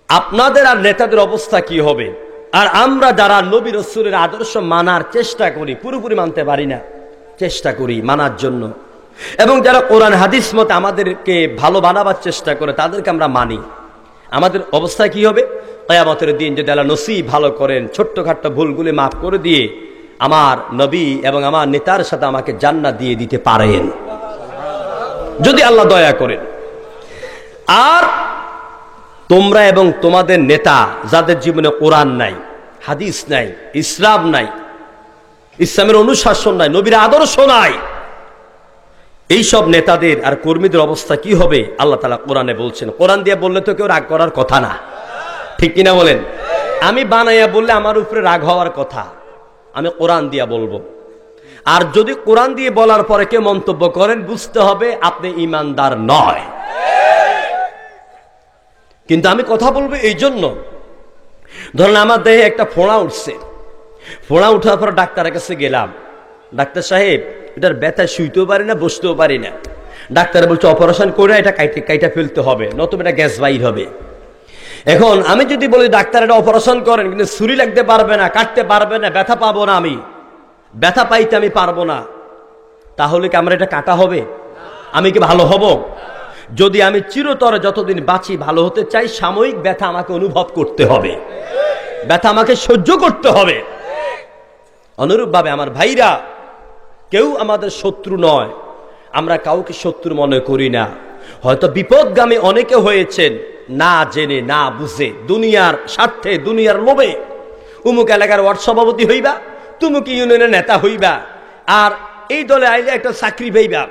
আপনাদের আর নেতাদের অবস্থা কি হবে? আর আমরা যারা নবী রাসূলের আদর্শ মানার চেষ্টা করি, পুরোপুরি মানতে পারি না, চেষ্টা করি মানার জন্য, এবং যারা কোরআন হাদিস মতে আমাদেরকে ভালো বানাবার চেষ্টা করে তাদেরকে আমরা মানি, আমাদের অবস্থা কি হবে? কিয়ামতের দিন যদি আল্লাহ নসিব ভালো করেন, ছোট্টখাট্ট ভুলগুলি মাফ করে দিয়ে আমার নবী এবং আমার নেতার সাথে আমাকে জান্নাত দিয়ে দিতে পারেন, যদি আল্লাহ দয়া করেন। আর তোমরা এবং তোমাদের নেতা যাদের জীবনে কোরআন নাই, হাদিস নাই, ইসলাম নাই, ইসলামের অনুশাসন নাই, নবীর আদর্শ নাই, এইসব নেতাদের আর কর্মীদের অবস্থা কি হবে আল্লাহ তাআলা কোরআনে বলছেন। কোরআন দিয়ে বললে তো কেউ রাগ করার কথা না, ঠিক কিনা বলেন? আমি বানাইয়া বললে আমার উপরে রাগ হওয়ার কথা, আমি কোরআন দিয়া বলবো। আর যদি কোরআন দিয়ে বলার পরে কেউ মন্তব্য করেন, বুঝতে হবে আপনি ঈমানদার নয়। কিন্তু আমি কথা বলবো এই জন্য, ধরেন আমার দেহে একটা ফোঁড়া উঠছে, ফোঁড়া উঠার পর ডাক্তারের কাছে গেলাম, ডাক্তার সাহেব এটার ব্যথা শুইতেও পারি না, বসতেও পারি না। ডাক্তার বলছে অপারেশন করে এটা কাইটা ফেলতে হবে, নতুবা এটা গ্যাস বাইর হবে। এখন আমি যদি বলি ডাক্তার এটা অপারেশন করেন, কিন্তু ছুরি লাগতে পারবে না, কাটতে পারবে না, ব্যথা পাবো না, আমি ব্যথা পাইতে আমি পারবো না, তাহলে কি আমার এটা কাটা হবে? আমি কি ভালো হব? যদি আমি চিরতরে যতদিন বাঁচি ভালো হতে চাই, সাময়িক ব্যথা আমাকে অনুভব করতে হবে, ব্যথা আমাকে সহ্য করতে হবে। অনুরূপভাবে আমার ভাইরা, কেউ আমাদের শত্রু নয়, আমরা কাউকে শত্রু মনে করি না। হয়তো বিপদগামী অনেকে হয়েছেন না জেনে না বুঝে, দুনিয়ার স্বার্থে, দুনিয়ার লোভে। উমুক এলাকার ওয়ার্ড সভাপতি হইবা, তুমুক ইউনিয়নের নেতা হইবা, আর এই দলে আইলে একটা চাকরি পাইবা,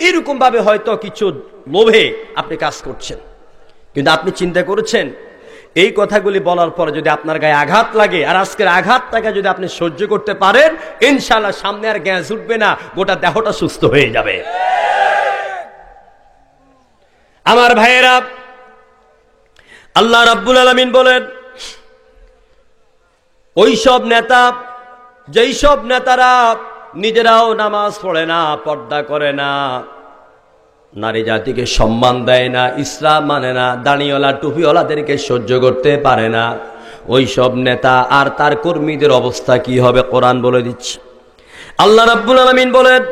এরকম ভাবে হয়তো কিছু লোভে আপনি কাজ করছেন। কিন্তু আপনি চিন্তা করেছেন এই কথাগুলি বলার পরে যদি আপনার গায়ে আঘাত লাগে, আর আজকের আঘাতটাকে যদি আপনি সহ্য করতে পারেন, ইনশাআল্লাহ সামনে আর গ্যাস উঠবে না, গোটা দেহটা সুস্থ হয়ে যাবে। আমার ভাইয়েরা, আল্লাহ রাব্বুল আলামিন বলেন, ওই সব নেতা, যেই সব নেতারা নিজেরাও নামাজ পড়ে না, পর্দা করে না, নারী জাতিকে সম্মান দেয় না, ইসলাম মানে না, দাড়িওয়ালা টুপিওয়ালাদেরকে সহ্য করতে পারে না, ওই সব নেতা আর তার কর্মীদের অবস্থা কি হবে কোরআন বলে দিচ্ছে। আল্লাহ রাব্বুল আলামিন বলেন,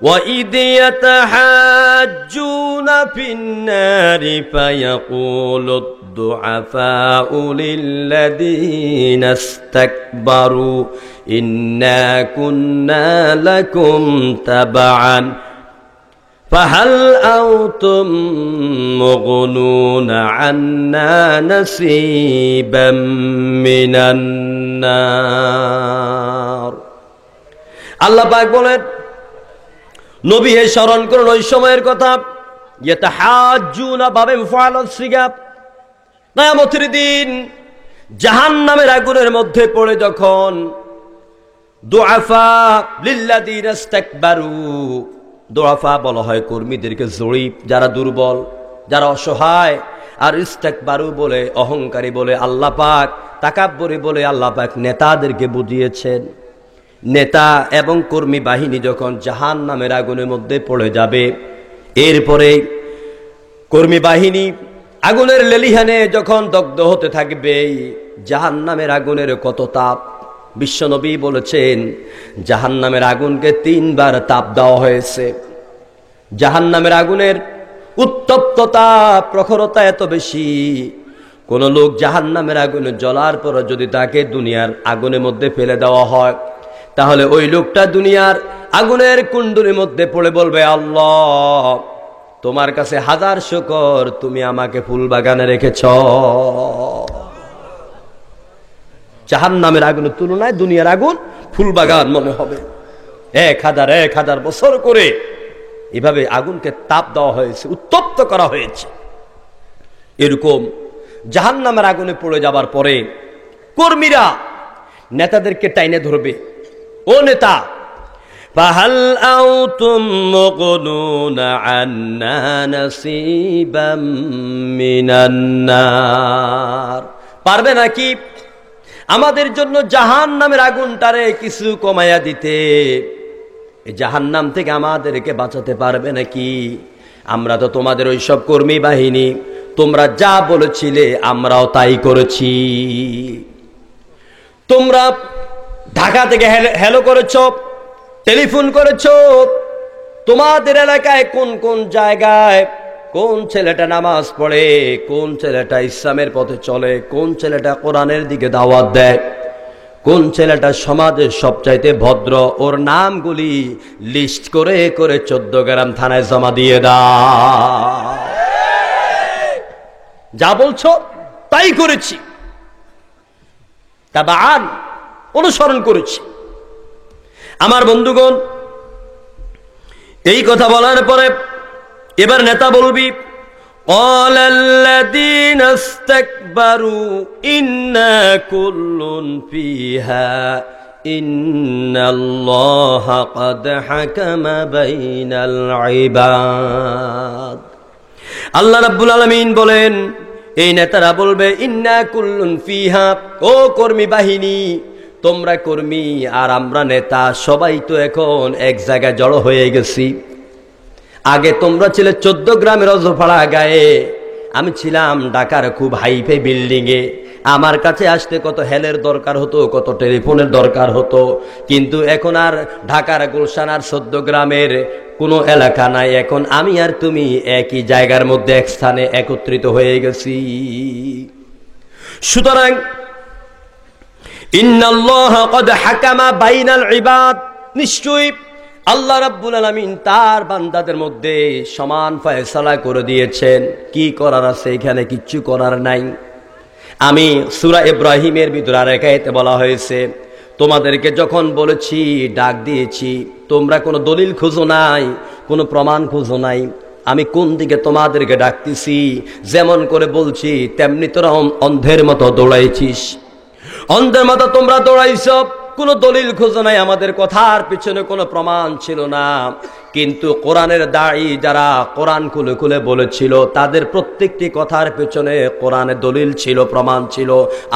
وَإِذْ يَتَحَاجُّونَ فِي النَّارِ فَيَقُولُ الضُّعَفَاءُ لِلَّذِينَ اسْتَكْبَرُوا إِنَّا كُنَّا لَكُمْ تَبَعًا فَهَلْ أَنْتُمْ مُغْنُونَ عَنَّا نَصِيبًا مِنَ النَّارِ। আল্লাহ পাক বলেন, নবী হে স্মরণ করুন ওই সময়ের কথা, ইয়াতাহাজ্জুনা বাবে মুফআলাত সিগা, কিয়ামতের দিন জাহান্নামের আগুনের মধ্যে পড়ে যখন দুআফা লিল্লাযিনা ইসতাকবারু, দুআফা বলা হয় কর্মীদেরকে, জরিফ যারা দুর্বল, যারা অসহায়, আর ইসতাকবারু বলে অহংকারী বলে আল্লাহ পাক, তাকাব্বুরি বলে আল্লাহ পাক নেতাদেরকে বুঝিয়েছেন। নেতা এবং কর্মী বাহিনী যখন জাহান্নামের আগুনের মধ্যে পড়ে যাবে, এরপরে কর্মী বাহিনী আগুনের লেলিহানে যখন দগ্ধ হতে থাকবে, জাহান্নামের আগুনের কত তাপ! বিশ্বনবী বলেছেন জাহান্নামের আগুনকে 3 বার তাপ দেওয়া হয়েছে। জাহান্নামের আগুনের উত্তপ্ততা, প্রখরতা এত বেশি, কোন লোক জাহান্নামের আগুনে জ্বলার পর যদি তাকে দুনিয়ার আগুনের মধ্যে ফেলে দেওয়া হয়, তাহলে ওই লোকটা দুনিয়ার আগুনের কুণ্ডুলির মধ্যে পড়ে বলবে, আল্লাহ তোমার কাছে হাজার শুকর, তুমি আমাকে ফুল বাগানে রেখেছ। জাহান্নামের আগুনের তুলনায় দুনিয়ার আগুন ফুল বাগান মনে হবে। 1000 বছর করে এভাবে আগুনকে তাপ দেওয়া হয়েছে, উত্তপ্ত করা হয়েছে। এরকম জাহান্নামের আগুনে পড়ে যাবার পরে কর্মীরা নেতাদেরকে টাইনে ধরবে, ও নেতা, ফাহাল আনতুম মুগনুনা আন্না নাসিবাম মিনান নার, পারবে নাকি আমাদের জন্য জাহান্নামের আগুনটারে কিছু কমায়া দিতে? এই জাহান্নাম থেকে আমাদেরকে বাঁচাতে পারবে নাকি? আমরা তো তোমাদের ওই সব কর্মী বাহিনী, তোমরা যা বলেছিলে আমরাও তাই করেছি। তোমরা ঢাকা থেকে হ্যালো করেছ, টেলিফোন করেছ, তোমাদের এলাকায় কোন কোন জায়গায় কোন ছেলেটা নামাজ পড়ে, কোন ছেলেটা ইসলামের পথে চলে, কোন ছেলেটা কোরআনের দিকে দাওয়াত দেয়, কোন ছেলেটা সমাজের সবচাইতে ভদ্র, ওর নামগুলি লিস্ট করে করে 14 গ্রাম থানায় জমা দিয়ে দাও। যা বলছো তাই করেছি, তাবাআন অনুসরণ করেছি। আমার বন্ধুগণ, এই কথা বলার পরে এবার নেতা বলবি, قال الذين استكبروا إنا كل فيها إن الله قد حكم بين العباد। আল্লাহ রাব্বুল আলামিন বলেন, এই নেতারা বলবে, ইন্না কুল্লুন ফিহা, ও কর্মী বাহিনী, তোমরা কর্মী আর আমরা নেতা, সবাই তো এখন এক জায়গায় জড়ো হয়ে গেছি। আগে তোমরা ছিলে 14 গ্রামের অজপাড়া গায়ে, আমি ছিলাম ঢাকার খুব হাইফাই বিল্ডিংয়ে। আমার কাছে আসতে কত হেলের দরকার হতো, কত টেলিফোনের দরকার হতো, কিন্তু এখন আর ঢাকার গুলশান আর 14 গ্রামের কোনো এলাকা নাই। এখন আমি আর তুমি একই জায়গার মধ্যে এক স্থানে একত্রিত হয়ে গেছি। সুতরাং ইন্নাল্লাহা ক্বাদ হাকামা বাইনাল ইবাদ, নিশ্চয়ই আল্লাহ রাব্বুল আলামিন তার বান্দাদের মধ্যে সমান ফয়সালা করে দিয়েছেন। কি করার আছে এখানে? কিচ্ছু করার নাই। আমি সূরা ইব্রাহিমের ভিতর আরেক আয়াতে বলা হয়েছে, তোমাদেরকে যখন বলেছি, ডাক দিয়েছি, তোমরা কোনো দলিল খুঁজো নাই, কোনো প্রমাণ খুঁজো নাই। আমি কোন দিকে তোমাদেরকে ডাকতেছি, যেমন করে বলছি তেমনি তোরা অন্ধের মতো দৌড়াইছিস। অন্ধের মতো তোমরা দৌড়াইছ, কোনো দলিল খোঁজো নাই, আমাদের কথার পিছনে কোনো প্রমাণ ছিল না। কিন্তু কোরআনের দায়ী যারা কোরআন খুলে খুলে বলেছিল, তাদের প্রত্যেকটি কথার পেছনে কোরআনের দলিল ছিল, প্রমাণ ছিল,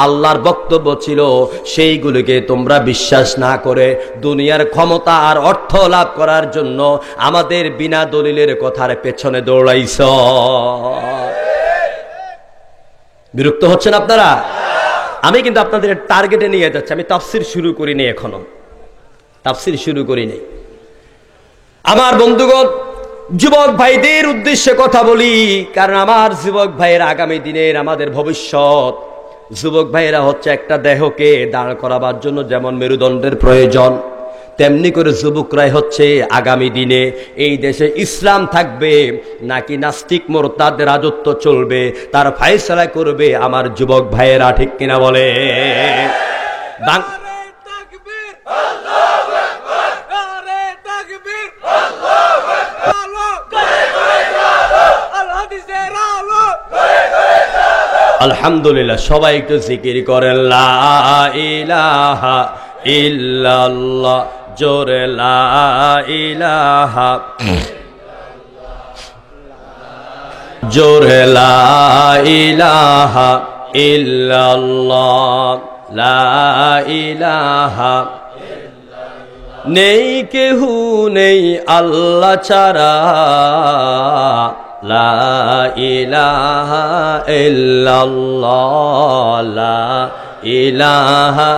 আল্লাহর বক্তব্য ছিল। সেইগুলিকে তোমরা বিশ্বাস না করে দুনিয়ার ক্ষমতা আর অর্থ লাভ করার জন্য আমাদের বিনা দলিলের কথার পেছনে দৌড়াইছ। বিরক্ত হচ্ছেন আপনারা? আমি কিন্তু আপনাদের টার্গেটে নিয়ে যাচ্ছি। আমি তাফসির শুরু করিনি, এখনো তাফসির শুরু করিনি। আমার বন্ধুগণ, যুবক ভাইদের উদ্দেশ্যে কথা বলি, কারণ আমার যুবক ভাইয়ের আগামী দিনের আমাদের ভবিষ্যৎ। যুবক ভাইয়েরা হচ্ছে একটা দেহকে দাঁড় করাবার জন্য যেমন মেরুদণ্ডের প্রয়োজন, তেমনি করে যুবকরাই হচ্ছে আগামী দিনে এই দেশে ইসলাম থাকবে নাকি নাস্তিক মোরতাদের রাজত্ব চলবে, তার ফয়সালা করবে আমার যুবক ভাইয়েরা। ঠিক কিনা বলে? আলহামদুলিল্লাহ, সবাই একটু জিকির করেন, লা ইলাহা ইল্লাল্লাহ, জোরে লা ইলাহা, জোরে লা ইলাহা ইল্লাল্লাহ, লা ইলাহা, নেই কেহু নেই আল্লাহ ছাড়া, লা ইলাহা ইল্লাল্লাহ, লা ইলাহা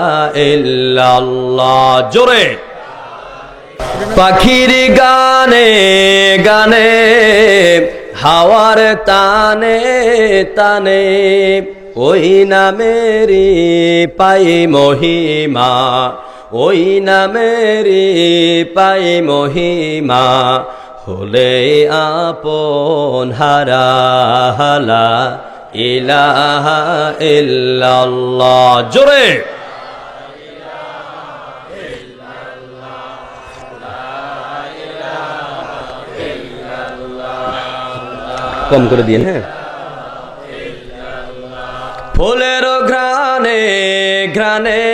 ইল্লাল্লাহ, জোরে। পাখির গানে গানে, হাওয়ার তানে তানে, ওই নামেরই পাই মহিমা, ওই নামেরই পাই মহিমা, হলে আপন হারা হালা ইলাহা ইল্লাল্লাহ, জোরে। কম করে দিন, হ্যাঁ। ফুলের ঘ্রাণে ঘ্রাণে,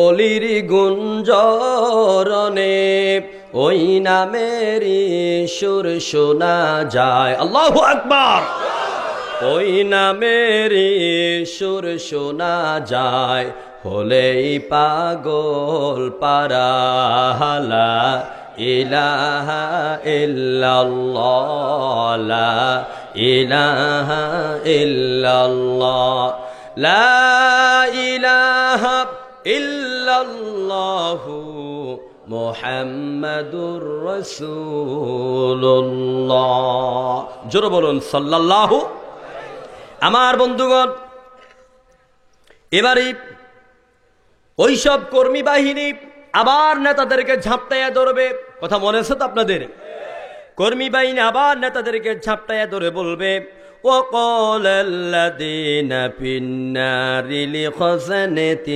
অলির গুঞ্জরণে, ওই নামেরই সুর শোনা যায়। আল্লাহু আকবার। ওই নামেরই সুর শোনা যায়, হলেই পাগল পারা হালা ইলাহা ইল্লাল্লাহ, লা ইলাহা ইল্লাল্লাহ, লা ইলাহা ইল্লাল্লাহু মুহাম্মাদুর রাসূলুল্লাহ। জোরে বলুন সাল্লাল্লাহু। আমার বন্ধুগণ, এবারে ওইসব কর্মী বাহিনী আবার নেতাদেরকে ঝাপটাইয়া ধরবে। কথা মনে আছে তো আপনাদের? কর্মী বাহিনী আবার নেতাদেরকে ঝাপটাইয়া ধরে বলবে, وقال الذين في النار لخزنة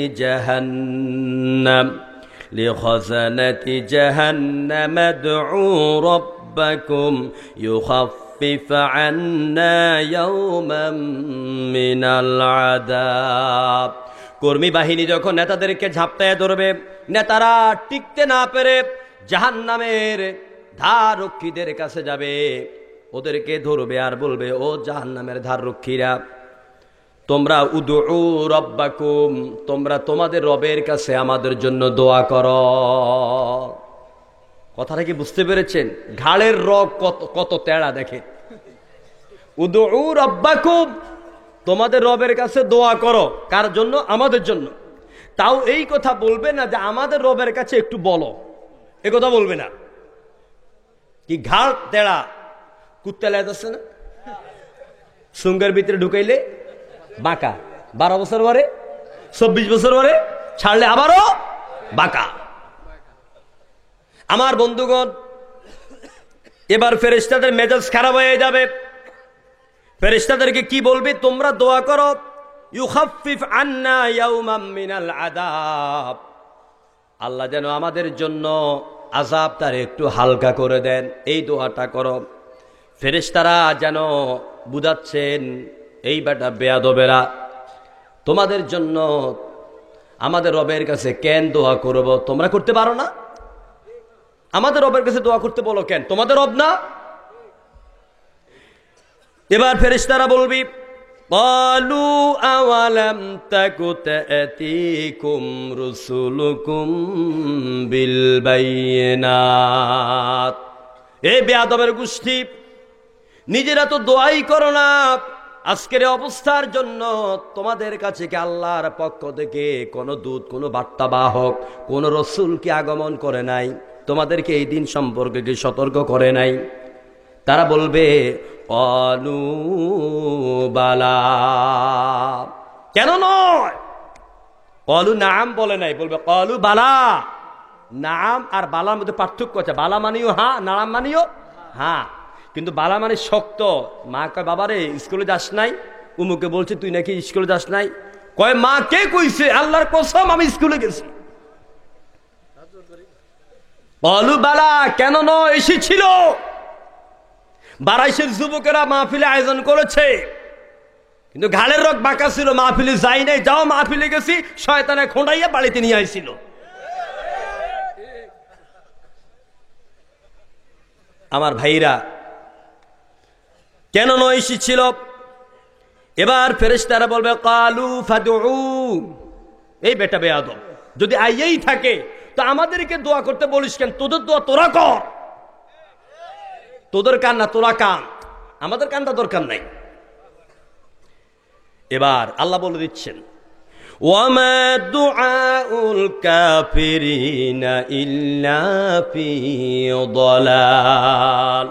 جهنم ادعوا ربكم يخفف عنا يوما من العذاب। কর্মী বাহিনী যখন নেতাদেরকে ঝাপটাইয়া ধরবে, নেতারা টিকতে না পেরে জাহান্নামের ধার রক্ষীদের কাছে যাবে, ওদেরকে ধরবে আর বলবে, ও জাহান্নামের ধার রক্ষীরা, তোমরা উদউ রব্বাকুম, তোমরা তোমাদের রবের কাছে আমাদের জন্য দোয়া করো। কথাটা কি বুঝতে পেরেছেন? ঘাড়ের রগ কত তেড়া দেখে। উদউ রব্বাকুম, তোমাদের রবের কাছে দোয়া করো। কার জন্য? আমাদের জন্য। তাও এই কথা বলবে না যে আমাদের রবের কাছে একটু বলো, এ কথা বলবে না। কি ঘাড় তেড়া কুত্তা লেজ আছে না, সুঙ্গের ভিতরে ঢুকাইলে বাঁকা, 12 বছর পরে 24 বছর পরে ছাড়লে আবারও বাঁকা। আমার বন্ধুগণ, এবার ফেরেশতাদের মেজাজ খারাপ হয়ে যাবে। ফেরেশতাদেরকে কি বলবে? তোমরা দোয়া করো, ইউখাফফিফ আন্না ইয়াওমান মিনাল আযাব, আল্লাহ যেন আমাদের জন্য আযাবটারে একটু হালকা করে দেন, এই দোয়াটা করো। ফেরেশতারা যেন বুঝাচ্ছেন, এই বেটা বেয়াদবেরা, তোমাদের জন্য আমাদের রবের কাছে কেন দোয়া করব? তোমরা করতে পারো না? আমাদের রবের কাছে দোয়া করতে বলো কেন? তোমাদের রব না? এবার ফেরেশতারা বলবি, ক্বালু আওয়ালাম তাকু তা'তিকুম রুসুলুকুম বিল বাইয়িনাত। এই বেয়াদবের গোষ্ঠী, নিজেরা তো দোয়াই করো না, আজকের অবস্থার জন্য তোমাদের কাছে কি আল্লাহর পক্ষ থেকে কোনো দূত, কোনো বার্তাবাহক, কোনো রসুল কি আগমন করে নাই? তোমাদেরকে এই দিন সম্পর্কে কি সতর্ক করে নাই? তারা বলবে, ক্বালু বালা, কেন নয়? ক্বালু নাম বলে নাই, বলবে ক্বালু বালা। নাম আর বালার মধ্যে পার্থক্য আছে। বালা মানিও হ্যাঁ, নাম মানিও হ্যাঁ, কিন্তু বালা মানে শক্ত। মা কয়, বাবারে স্কুলে যাস নাই? উমুকে বলছে তুই নাকি স্কুলে যাস নাই। কয়, মা কে কইছে? আল্লাহর কসম আমি স্কুলে গেছি। ক্বালু বালা, কেন নয়? এসেছিল। 22-এর যুবকেরা মাহফিলে আয়োজন করেছে, কিন্তু ঘাড়ের রগ বাঁকা ছিল, মাহফিলে যাই নাই। যাও, মাহফিলে গেছি, শয়তানে খোঁড়াইয়া বাড়িতে নিয়ে আইছিল। আমার ভাইরা, কেন নয় এসেছিল? এবার ফেরেশতারা বলবে, ক্বালু ফাদউ, এই বেটা বেয়াদব, যদি আইয়াই থাকে তো আমাদেরকে দোয়া করতে বলিস কেন? তোদের দোয়া তোরা কর, তোদের কান্না তোরা কান, আমাদের কান্না দরকার নাই। এবার আল্লাহ বলে দিচ্ছেন, ওয়ামা দুআউল কাফিরিনা ইল্লা ফি দালাল।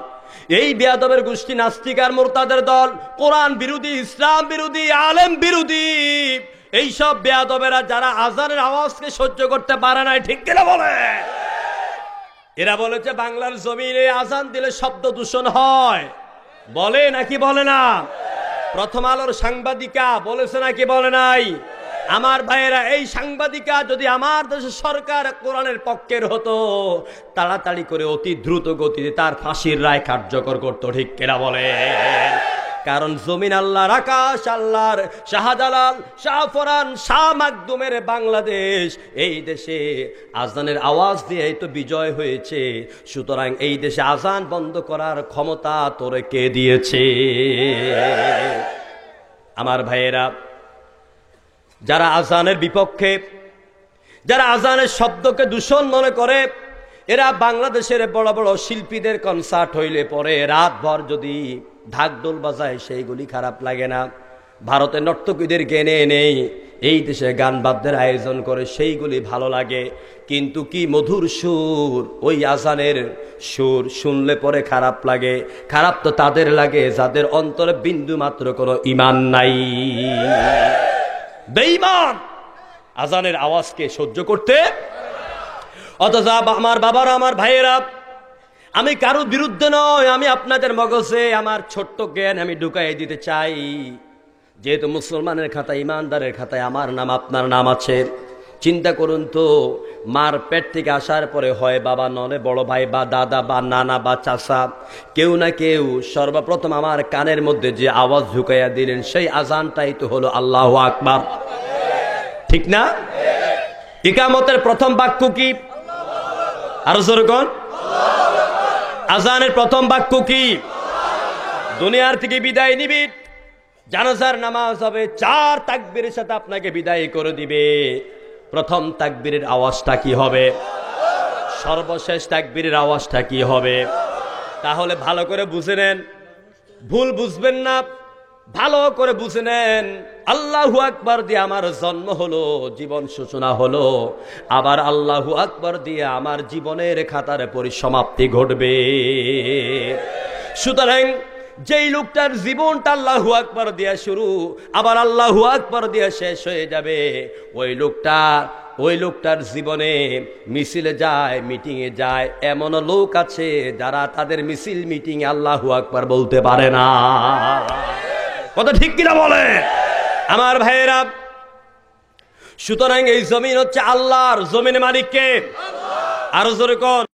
এই বেয়াদবের গোষ্ঠী, নাস্তিক আর মুরতাদের দল, কোরআন বিরোধী, ইসলাম বিরোধী, আলেম বিরোধী, এইসব বেয়াদবেরা যারা আজানের আওয়াজকে সহ্য করতে পারে না, ঠিক কিনা বলে? এরা বলেছে বাংলার জমিনে আজান দিলে শব্দ দূষণ হয়, বলে নাকি বলে না? প্রথম আলোর সাংবাদিকা বলেছে নাকি বলে নাই? আমার ভাইয়েরা, এই সাংবাদিকা যদি আমার দেশের সরকার কোরআনের পক্ষের হতো, তাড়াতাড়ি করে অতি দ্রুত গতিতে তার ফাঁসির রায় কার্যকর করতো, ঠিক কিনা বলে? কারণ জমিন আল্লাহর, আকাশ আল্লাহর, শাহজালাল, শাহফরান, শাহ মাকদুমের বাংলাদেশ, এই দেশে আজানের আওয়াজ দিয়ে তো বিজয় হয়েছে। সুতরাং এই দেশে আজান বন্ধ করার ক্ষমতা তোরে কে দিয়েছে? আমার ভাইয়েরা, যারা আজানের বিপক্ষে, যারা আজানের শব্দকে দূষণ মনে করে, এরা বাংলাদেশের বড় বড় শিল্পীদের কনসার্ট হইলে পরে রাতভর যদি ঢাকঢোল বাজায়, সেইগুলি খারাপ লাগে না। ভারতের নর্তকীদের এনে এই দেশে গান বাদ্যের আয়োজন করে, সেইগুলি ভালো লাগে, কিন্তু কি মধুর সুর, ওই আজানের সুর শুনলে পরে খারাপ লাগে। খারাপ তো তাদের লাগে যাদের অন্তরে বিন্দু মাত্র কোনো ঈমান নাই, বেঈমান। আজানের আওয়াজকে সহ্য করতে, অথচ আমার বাবারা, আমার ভাইয়েরা, আমি কারো বিরুদ্ধে নয়, আমি আপনাদের মগজে আমার ছোট্ট জ্ঞান আমি ঢুকাই দিতে চাই। যেহেতু মুসলমানের খাতায়, ইমানদারের খাতায় আমার নাম, আপনার নাম আছে। চিন্তা করুন তো, মার পেট থেকে আসার পরে হয় বাবা, নলে বড় ভাই বা দাদা বা নানা বা চাচা, কেউ না কেউ সর্বপ্রথম আমার কানের মধ্যে যে আওয়াজ ঢুকাইয়া দিলেন, সেই আজানটাই তো হলো আল্লাহু আকবার, ঠিক না? ইকামতের প্রথম বাক্য কি? আরো জোরে কোন? আজানের প্রথম বাক্য কি? দুনিয়ার থেকে বিদায় নিবি, জানাজার নামাজ হবে, 4 তাকবীরের সাথে আপনাকে বিদায় করে দিবে। প্রথম তাকবীরের আওয়াজটা কি হবে? সর্বশেষ তাকবীরের আওয়াজটা কি হবে? তাহলে ভালো করে বুঝে নেন, ভুল বুঝবেন না, ভালো করে বুঝে নেন। আল্লাহু আকবার দিয়ে আমার জন্ম হলো, জীবন সূচনা হলো, আবার আল্লাহু আকবার দিয়ে আমার জীবনের খাতার পরিসমাপ্তি ঘটবে। সুতরাং যেই লোকটার জীবনটা আল্লাহু আকবার দিয়ে শুরু, আবার আল্লাহু আকবার দিয়ে শেষ হয়ে যাবে, ওই লোকটার জীবনে মিছিলে যায়, মিটিংয়ে যায়, এমন লোক আছে যারা তাদের মিছিল মিটিংয়ে আল্লাহু আকবার বলতে পারে না। কথা ঠিক কিনা বলে আমার ভাইয়েরা? সুতরাং এই জমিন হচ্ছে আল্লাহর, জমিনের মালিক কে? আরো জোরে কোন?